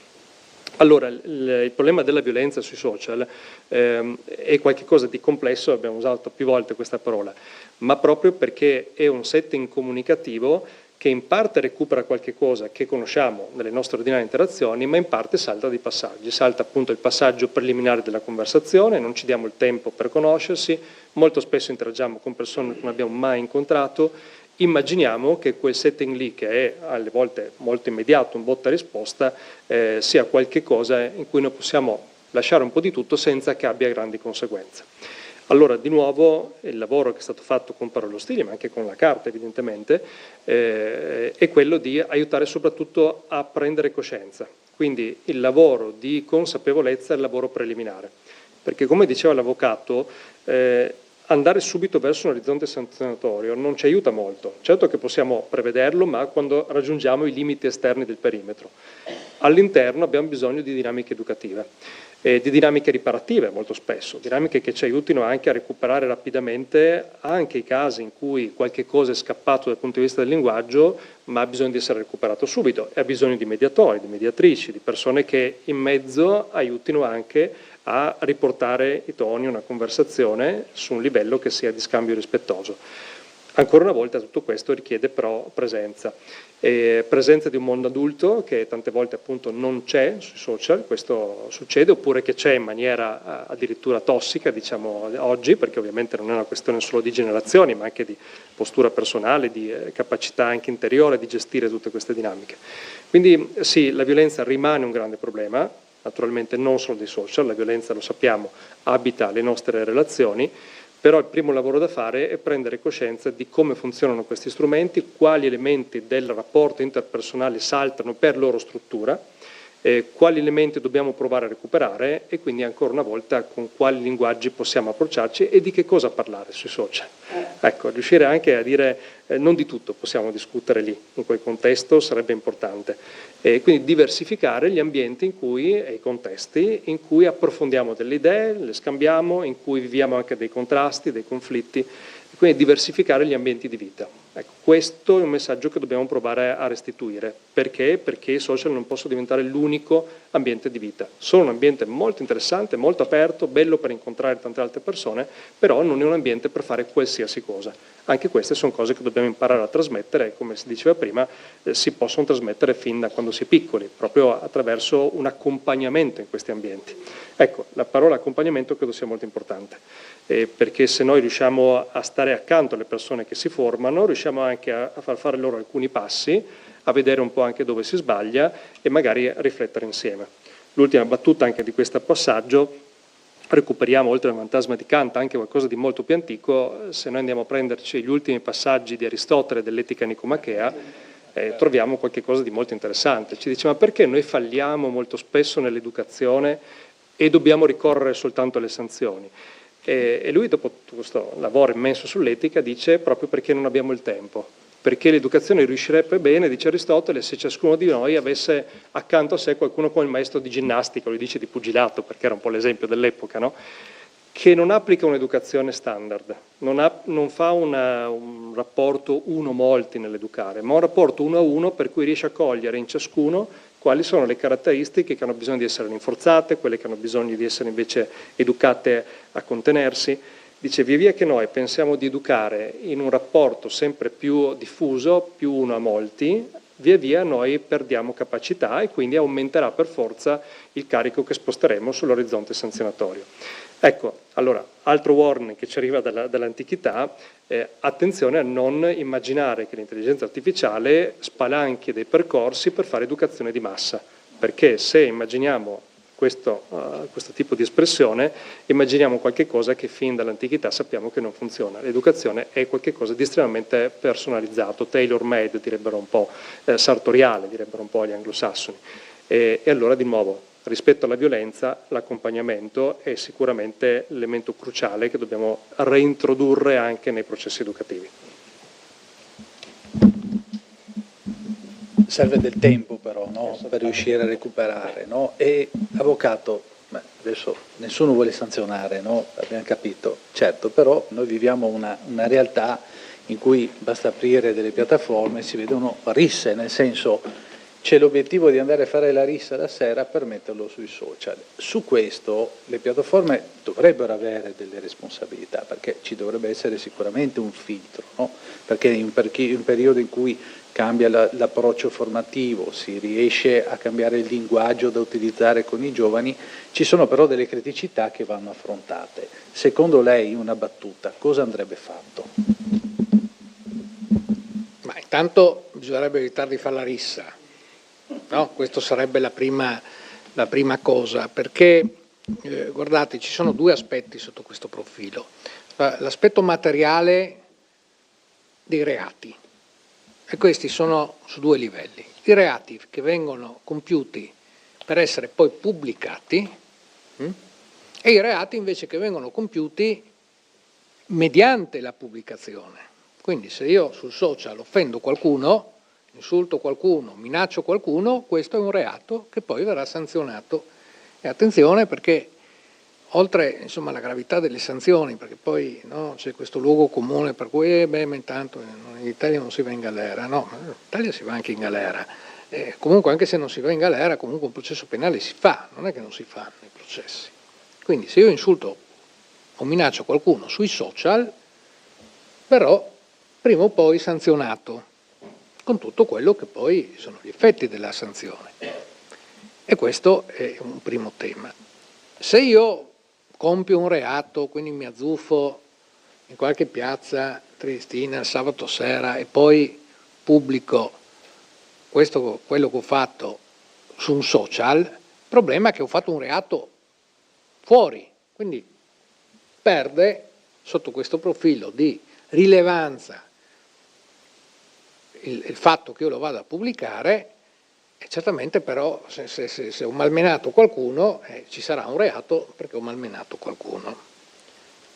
Allora, il problema della violenza sui social è qualcosa di complesso, abbiamo usato più volte questa parola, ma proprio perché è un setting comunicativo che in parte recupera qualche cosa che conosciamo nelle nostre ordinarie interazioni, ma in parte salta dei passaggi. Salta appunto il passaggio preliminare della conversazione, non ci diamo il tempo per conoscersi, molto spesso interagiamo con persone che non abbiamo mai incontrato, immaginiamo che quel setting lì, che è alle volte molto immediato, un botta e risposta, sia qualche cosa in cui noi possiamo lasciare un po' di tutto senza che abbia grandi conseguenze. Allora, di nuovo, il lavoro che è stato fatto con Parole Ostili, ma anche con la carta evidentemente, è quello di aiutare soprattutto a prendere coscienza. Quindi il lavoro di consapevolezza è il lavoro preliminare. Perché come diceva l'avvocato, andare subito verso un orizzonte sanzionatorio non ci aiuta molto. Certo che possiamo prevederlo, ma quando raggiungiamo i limiti esterni del perimetro. All'interno abbiamo bisogno di dinamiche educative. Di dinamiche riparative molto spesso, dinamiche che ci aiutino anche a recuperare rapidamente anche i casi in cui qualche cosa è scappato dal punto di vista del linguaggio, ma ha bisogno di essere recuperato subito e ha bisogno di mediatori, di mediatrici, di persone che in mezzo aiutino anche a riportare i toni, una conversazione su un livello che sia di scambio rispettoso. Ancora una volta tutto questo richiede però presenza di un mondo adulto che tante volte appunto non c'è sui social, questo succede, oppure che c'è in maniera addirittura tossica, diciamo oggi, perché ovviamente non è una questione solo di generazioni, ma anche di postura personale, di capacità anche interiore di gestire tutte queste dinamiche. Quindi sì, la violenza rimane un grande problema, naturalmente non solo dei social, la violenza, lo sappiamo, abita le nostre relazioni, però il primo lavoro da fare è prendere coscienza di come funzionano questi strumenti, quali elementi del rapporto interpersonale saltano per loro struttura quali elementi dobbiamo provare a recuperare e quindi ancora una volta con quali linguaggi possiamo approcciarci e di che cosa parlare sui social. Ecco, riuscire anche a dire non di tutto possiamo discutere lì, in quel contesto sarebbe importante. Quindi diversificare gli ambienti in cui, e i contesti in cui approfondiamo delle idee, le scambiamo, in cui viviamo anche dei contrasti, dei conflitti, quindi diversificare gli ambienti di vita. Ecco, questo è un messaggio che dobbiamo provare a restituire. Perché? Perché i social non possono diventare l'unico ambiente di vita. Sono un ambiente molto interessante, molto aperto, bello per incontrare tante altre persone, però non è un ambiente per fare qualsiasi cosa. Anche queste sono cose che dobbiamo imparare a trasmettere e, come si diceva prima, si possono trasmettere fin da quando si è piccoli, proprio attraverso un accompagnamento in questi ambienti. Ecco, la parola accompagnamento credo sia molto importante. Perché se noi riusciamo a stare accanto alle persone che si formano, riusciamo anche a far fare loro alcuni passi, a vedere un po' anche dove si sbaglia e magari a riflettere insieme. L'ultima battuta anche di questo passaggio, recuperiamo oltre al fantasma di Kant anche qualcosa di molto più antico. Se noi andiamo a prenderci gli ultimi passaggi di Aristotele dell'Etica nicomachea, troviamo qualche cosa di molto interessante. Ci dice: ma perché noi falliamo molto spesso nell'educazione e dobbiamo ricorrere soltanto alle sanzioni? E lui, dopo tutto questo lavoro immenso sull'etica, dice proprio perché non abbiamo il tempo, perché l'educazione riuscirebbe bene, dice Aristotele, se ciascuno di noi avesse accanto a sé qualcuno come il maestro di ginnastica, lui dice di pugilato perché era un po' l'esempio dell'epoca, no? Che non applica un'educazione standard, non fa un rapporto uno-molti nell'educare, ma un rapporto uno a uno per cui riesce a cogliere in ciascuno quali sono le caratteristiche che hanno bisogno di essere rinforzate, quelle che hanno bisogno di essere invece educate a contenersi. Dice: via via che noi pensiamo di educare in un rapporto sempre più diffuso, più uno a molti, via via noi perdiamo capacità e quindi aumenterà per forza il carico che sposteremo sull'orizzonte sanzionatorio. Ecco, allora, altro warning che ci arriva dall'antichità, attenzione a non immaginare che l'intelligenza artificiale spalanchi dei percorsi per fare educazione di massa, perché se immaginiamo questo tipo di espressione, immaginiamo qualche cosa che fin dall'antichità sappiamo che non funziona. L'educazione è qualcosa di estremamente personalizzato, tailor-made, direbbero un po', sartoriale, direbbero un po' gli anglosassoni. E allora, di nuovo, rispetto alla violenza, l'accompagnamento è sicuramente l'elemento cruciale che dobbiamo reintrodurre anche nei processi educativi. Serve del tempo però, no? Per riuscire a recuperare, no? E avvocato, adesso nessuno vuole sanzionare, no? Abbiamo capito, certo, però noi viviamo una realtà in cui basta aprire delle piattaforme e si vedono risse, nel senso c'è l'obiettivo di andare a fare la rissa la sera per metterlo sui social. Su questo le piattaforme dovrebbero avere delle responsabilità, perché ci dovrebbe essere sicuramente un filtro, no? Perché in un periodo in cui cambia l'approccio formativo, si riesce a cambiare il linguaggio da utilizzare con i giovani, ci sono però delle criticità che vanno affrontate. Secondo lei, una battuta, cosa andrebbe fatto? Ma intanto bisognerebbe evitare di fare la rissa, no? Questo sarebbe la prima cosa, perché guardate, ci sono due aspetti sotto questo profilo. L'aspetto materiale dei reati, e questi sono su due livelli. I reati che vengono compiuti per essere poi pubblicati e i reati invece che vengono compiuti mediante la pubblicazione. Quindi se io sul social offendo qualcuno, insulto qualcuno, minaccio qualcuno, questo è un reato che poi verrà sanzionato. E attenzione, perché oltre insomma alla gravità delle sanzioni, perché poi no, c'è questo luogo comune per cui ma intanto in Italia non si va in galera, no, in Italia si va anche in galera, comunque anche se non si va in galera comunque un processo penale si fa, non è che non si fanno i processi. Quindi se io insulto o minaccio qualcuno sui social, verrò prima o poi sanzionato con tutto quello che poi sono gli effetti della sanzione. E questo è un primo tema. Se io compio un reato, quindi mi azzuffo in qualche piazza triestina il sabato sera e poi pubblico quello che ho fatto su un social, il problema è che ho fatto un reato fuori, quindi perde sotto questo profilo di rilevanza il fatto che io lo vada a pubblicare E certamente però se ho malmenato qualcuno ci sarà un reato perché ho malmenato qualcuno. Il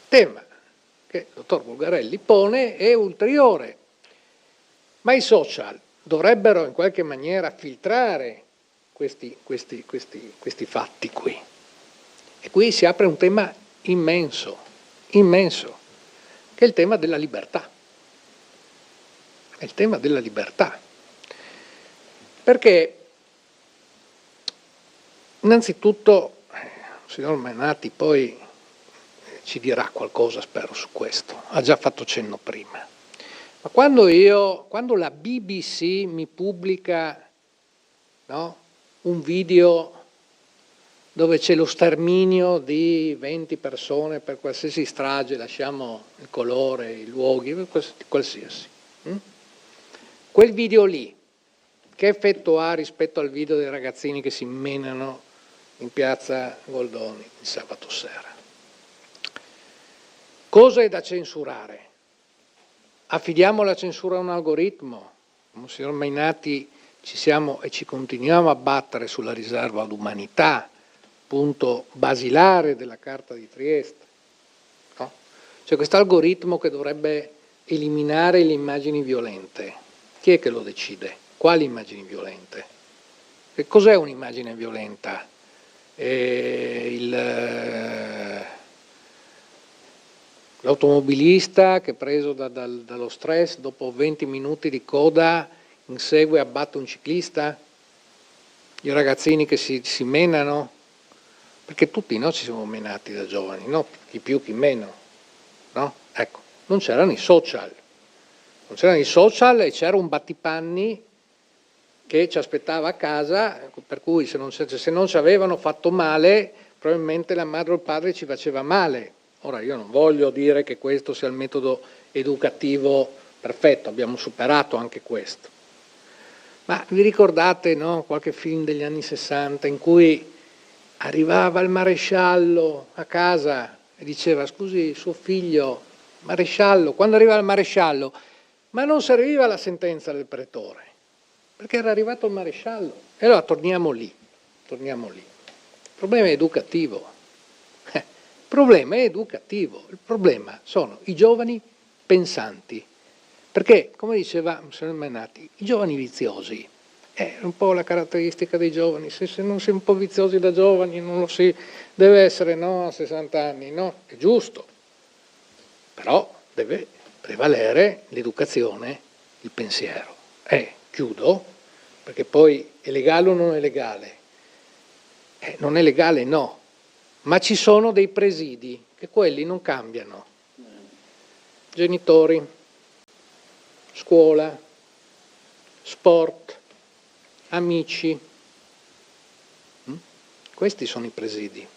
tema che il dottor Bulgarelli pone è ulteriore, ma i social dovrebbero in qualche maniera filtrare questi fatti qui. E qui si apre un tema immenso, che è il tema della libertà. È il tema della libertà. Perché innanzitutto il signor Mainati poi ci dirà qualcosa, spero, su questo. Ha già fatto cenno prima. Ma quando la BBC mi pubblica, no, un video dove c'è lo sterminio di 20 persone per qualsiasi strage, lasciamo il colore, i luoghi, qualsiasi. Quel video lì, che effetto ha rispetto al video dei ragazzini che si menano in piazza Goldoni il sabato sera? Cosa è da censurare? Affidiamo la censura a un algoritmo? Come il signor Mainati ci siamo e ci continuiamo a battere sulla riserva d'umanità, punto basilare della Carta di Trieste. No? C'è questo algoritmo che dovrebbe eliminare le immagini violente. Chi è che lo decide? Quali immagini violente? Che cos'è un'immagine violenta? L'automobilista che preso dallo stress dopo 20 minuti di coda insegue e abbatte un ciclista? I ragazzini che si menano? Perché tutti ci siamo menati da giovani, no? Chi più, chi meno. No? Ecco, non c'erano i social. Non c'erano i social e c'era un battipanni che ci aspettava a casa, per cui se non ci avevano fatto male, probabilmente la madre o il padre ci faceva male. Ora io non voglio dire che questo sia il metodo educativo perfetto, abbiamo superato anche questo. Ma vi ricordate, no, qualche film degli anni 60 in cui arrivava il maresciallo a casa e diceva: scusi, suo figlio, maresciallo, quando arriva il maresciallo, ma non serviva la sentenza del pretore, perché era arrivato il maresciallo. E allora torniamo lì. Il problema è educativo. Il problema sono i giovani pensanti. Perché, come diceva il signor Mainati, i giovani viziosi, è un po' la caratteristica dei giovani, se non si è un po' viziosi da giovani non lo si deve essere, no, a 60 anni, no, è giusto, però deve prevalere l'educazione, il pensiero. Chiudo, perché poi è legale o non è legale? Non è legale, no, ma ci sono dei presidi che quelli non cambiano. Genitori, scuola, sport, amici. Questi sono i presidi.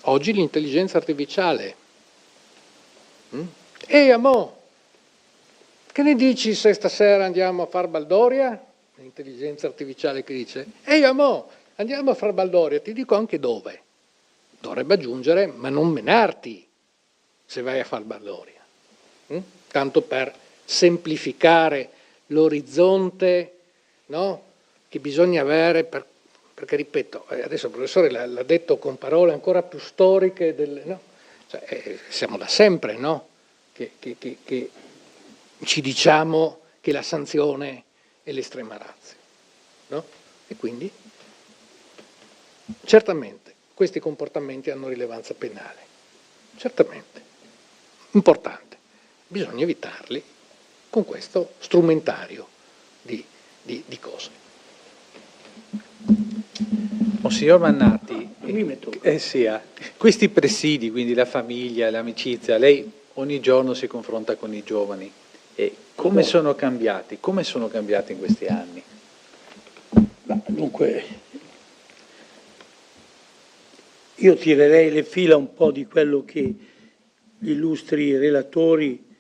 Oggi l'intelligenza artificiale. Amo, che ne dici se stasera andiamo a far baldoria? L'intelligenza artificiale che dice: amo, andiamo a far baldoria, ti dico anche dove. Dovrebbe aggiungere: ma non menarti se vai a far baldoria. Tanto per semplificare l'orizzonte, no, che bisogna avere, perché ripeto, adesso il professore l'ha detto con parole ancora più storiche, no? Cioè, siamo da sempre, no? Che ci diciamo che la sanzione è l'estrema ratio, no? E quindi certamente questi comportamenti hanno rilevanza penale, certamente, importante, bisogna evitarli con questo strumentario di cose. Monsignor Mannati, Sì. questi presidi, quindi la famiglia, l'amicizia, lei ogni giorno si confronta con i giovani, e come sono cambiati? Come sono cambiati in questi anni? Dunque, io tirerei le fila un po' di quello che gli illustri relatori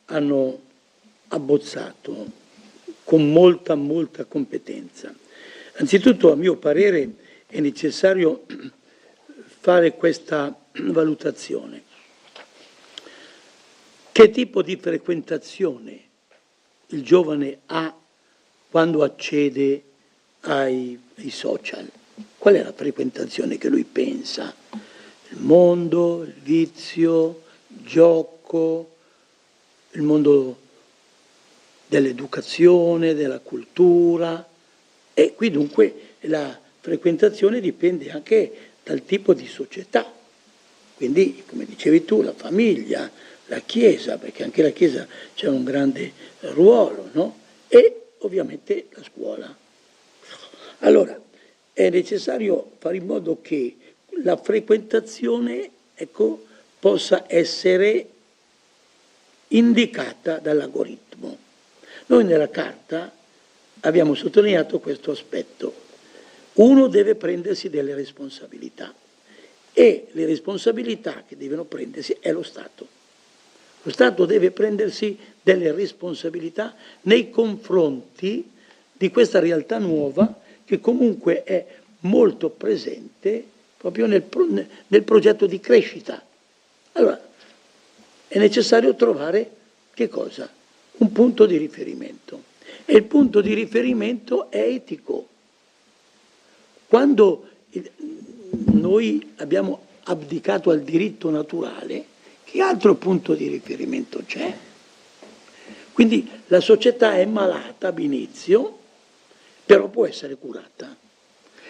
hanno abbozzato con molta competenza. Anzitutto, a mio parere, è necessario fare questa valutazione. Che tipo di frequentazione il giovane ha quando accede ai social, qual è la frequentazione che lui pensa? Il mondo, il vizio, il gioco, il mondo dell'educazione, della cultura, e qui dunque la frequentazione dipende anche dal tipo di società. Quindi, come dicevi tu, la famiglia, la Chiesa, perché anche la Chiesa c'è un grande ruolo, no? E ovviamente la scuola. Allora, è necessario fare in modo che la frequentazione, ecco, possa essere indicata dall'algoritmo. Noi nella carta abbiamo sottolineato questo aspetto. Uno deve prendersi delle responsabilità e le responsabilità che devono prendersi è lo Stato. Lo Stato deve prendersi delle responsabilità nei confronti di questa realtà nuova che comunque è molto presente proprio nel progetto di crescita. Allora, è necessario trovare che cosa? Un punto di riferimento. E il punto di riferimento è etico. Quando noi abbiamo abdicato al diritto naturale, che altro punto di riferimento c'è? Quindi la società è malata ab inizio, però può essere curata.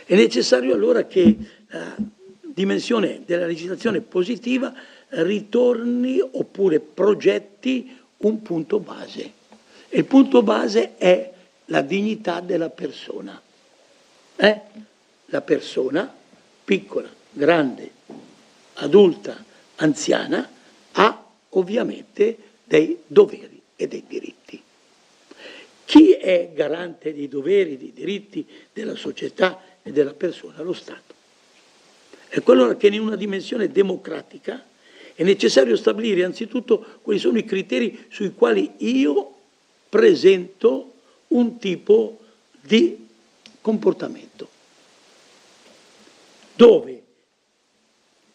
È necessario allora che la dimensione della legislazione positiva ritorni oppure progetti un punto base. E il punto base è la dignità della persona. La persona, piccola, grande, adulta, anziana, ha ovviamente dei doveri e dei diritti. Chi è garante dei doveri, dei diritti della società e della persona? Lo Stato. È quello che in una dimensione democratica è necessario stabilire anzitutto quali sono i criteri sui quali io presento un tipo di comportamento, dove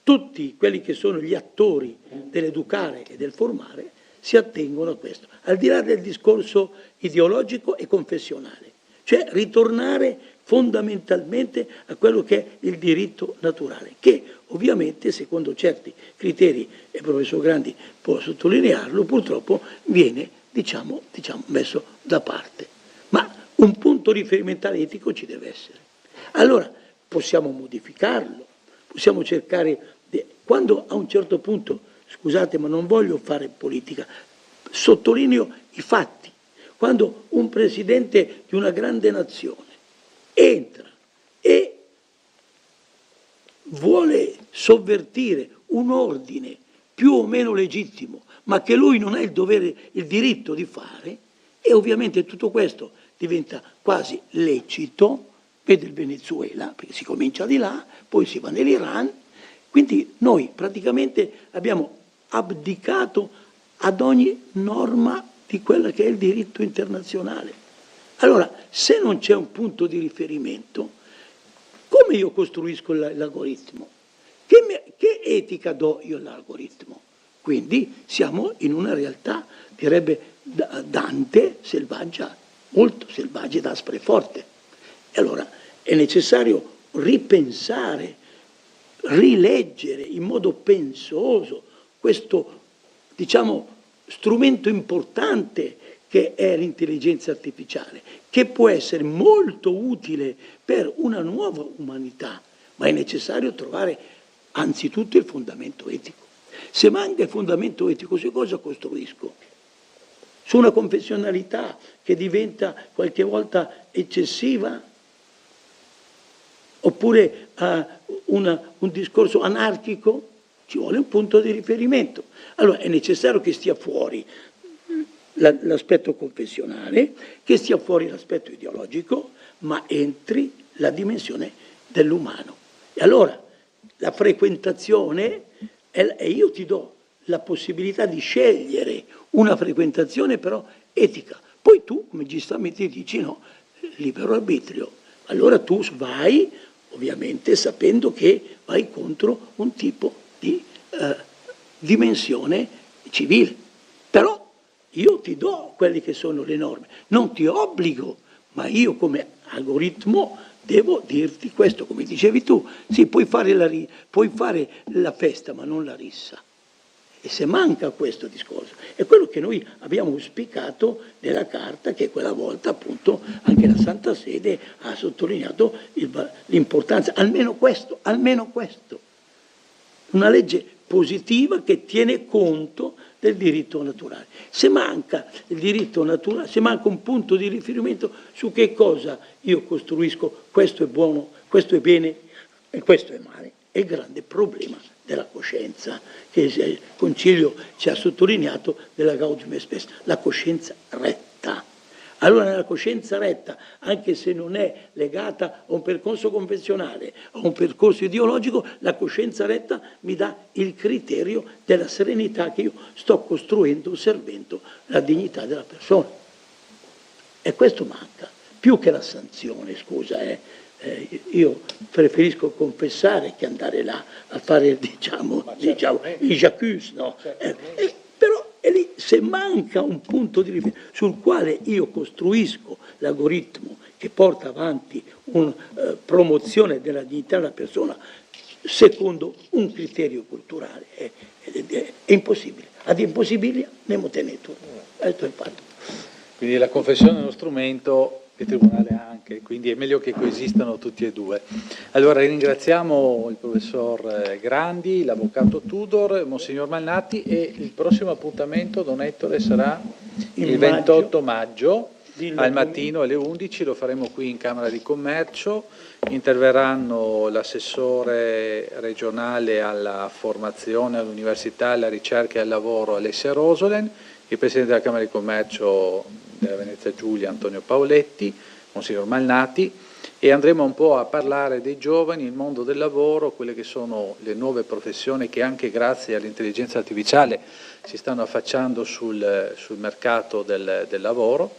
tutti quelli che sono gli attori dell'educare e del formare si attengono a questo, al di là del discorso ideologico e confessionale, cioè ritornare fondamentalmente a quello che è il diritto naturale, che ovviamente secondo certi criteri, e il professor Grandi può sottolinearlo, purtroppo viene diciamo messo da parte. Ma un punto riferimento etico ci deve essere. Allora possiamo modificarlo, possiamo cercare, quando a un certo punto, scusate ma non voglio fare politica, sottolineo i fatti, quando un presidente di una grande nazione entra e vuole sovvertire un ordine più o meno legittimo, ma che lui non ha il dovere, il diritto di fare, e ovviamente tutto questo diventa quasi lecito, vede il Venezuela, perché si comincia di là, poi si va nell'Iran, quindi noi praticamente abbiamo abdicato ad ogni norma di quello che è il diritto internazionale. Allora, se non c'è un punto di riferimento, come io costruisco l'algoritmo? Che etica do io all'algoritmo? Quindi siamo in una realtà, direbbe Dante, selvaggia, molto selvaggia ed aspra e forte. E allora è necessario ripensare, rileggere in modo pensoso questo, diciamo, strumento importante che è l'intelligenza artificiale, che può essere molto utile per una nuova umanità, ma è necessario trovare anzitutto il fondamento etico. Se manca il fondamento etico, su cosa costruisco? Su una confessionalità che diventa qualche volta eccessiva? Oppure un discorso anarchico? Ci vuole un punto di riferimento. Allora è necessario che stia fuori l'aspetto confessionale, che stia fuori l'aspetto ideologico, ma entri la dimensione dell'umano. E allora la frequentazione, e io ti do la possibilità di scegliere una frequentazione però etica. Poi tu, come giustamente dici, no, libero arbitrio. Allora tu vai, ovviamente, sapendo che vai contro un tipo di dimensione civile. Però io ti do quelle che sono le norme, non ti obbligo, ma io come algoritmo devo dirti questo, come dicevi tu, sì, puoi fare la festa ma non la rissa. E se manca questo discorso, è quello che noi abbiamo auspicato nella carta, che quella volta appunto anche la Santa Sede ha sottolineato l'importanza, almeno questo, una legge positiva che tiene conto del diritto naturale. Se manca il diritto naturale, se manca un punto di riferimento su che cosa io costruisco, questo è buono, questo è bene e questo è male, è il grande problema della coscienza, che il Concilio ci ha sottolineato della Gaudium et Spes, la coscienza retta. Allora nella coscienza retta, anche se non è legata a un percorso convenzionale, a un percorso ideologico, la coscienza retta mi dà il criterio della serenità che io sto costruendo, osservando la dignità della persona. E questo manca, più che la sanzione, scusa, io preferisco confessare che andare là a fare, diciamo i j'accuse, no? Però è lì, se manca un punto di riferimento sul quale io costruisco l'algoritmo che porta avanti una promozione della dignità della persona secondo un criterio culturale, è impossibile. Ad impossibilia nemo tenetur. Questo è il fatto. Quindi la confessione è uno strumento, il tribunale anche, quindi è meglio che coesistano tutti e due. Allora ringraziamo il professor Grandi, l'avvocato Tudor, Monsignor Malnati, e il prossimo appuntamento, Don Ettore, sarà il 28 maggio al mattino alle 11, lo faremo qui in Camera di Commercio, interverranno l'assessore regionale alla formazione, all'università, alla ricerca e al lavoro Alessia Rosolen, il presidente della Camera di Commercio della Venezia Giulia Antonio Paoletti, Monsignor Malnati, e andremo un po' a parlare dei giovani, il mondo del lavoro, quelle che sono le nuove professioni che anche grazie all'intelligenza artificiale si stanno affacciando sul mercato del lavoro,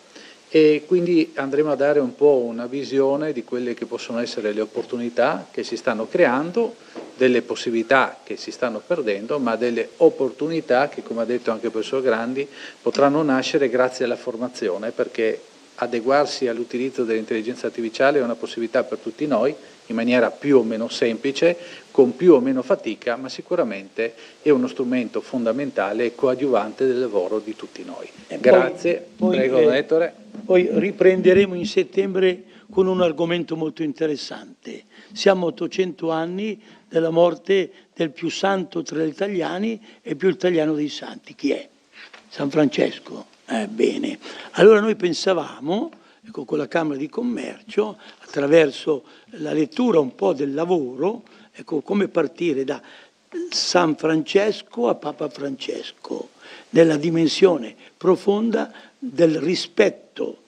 e quindi andremo a dare un po' una visione di quelle che possono essere le opportunità che si stanno creando, delle possibilità che si stanno perdendo, ma delle opportunità che, come ha detto anche il professor Grandi, potranno nascere grazie alla formazione, perché adeguarsi all'utilizzo dell'intelligenza artificiale è una possibilità per tutti noi, in maniera più o meno semplice, con più o meno fatica, ma sicuramente è uno strumento fondamentale e coadiuvante del lavoro di tutti noi. Grazie, prego Don Ettore. Poi riprenderemo in settembre con un argomento molto interessante. Siamo a 800 anni della morte del più santo tra gli italiani e più italiano dei santi. Chi è? San Francesco. Bene. Allora noi pensavamo, ecco, con la Camera di Commercio, attraverso la lettura un po' del lavoro, ecco, come partire da San Francesco a Papa Francesco, nella dimensione profonda del rispetto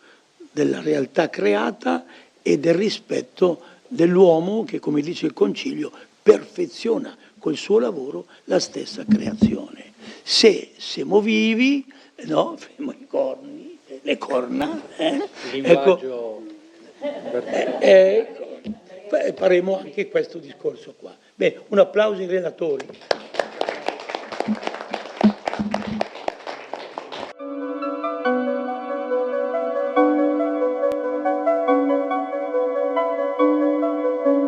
della realtà creata e del rispetto dell'uomo che, come dice il Concilio, perfeziona col suo lavoro la stessa creazione. Se siamo vivi, no, fermo i corni, le corna, Linguaggio faremo anche questo discorso qua. Bene, un applauso ai relatori.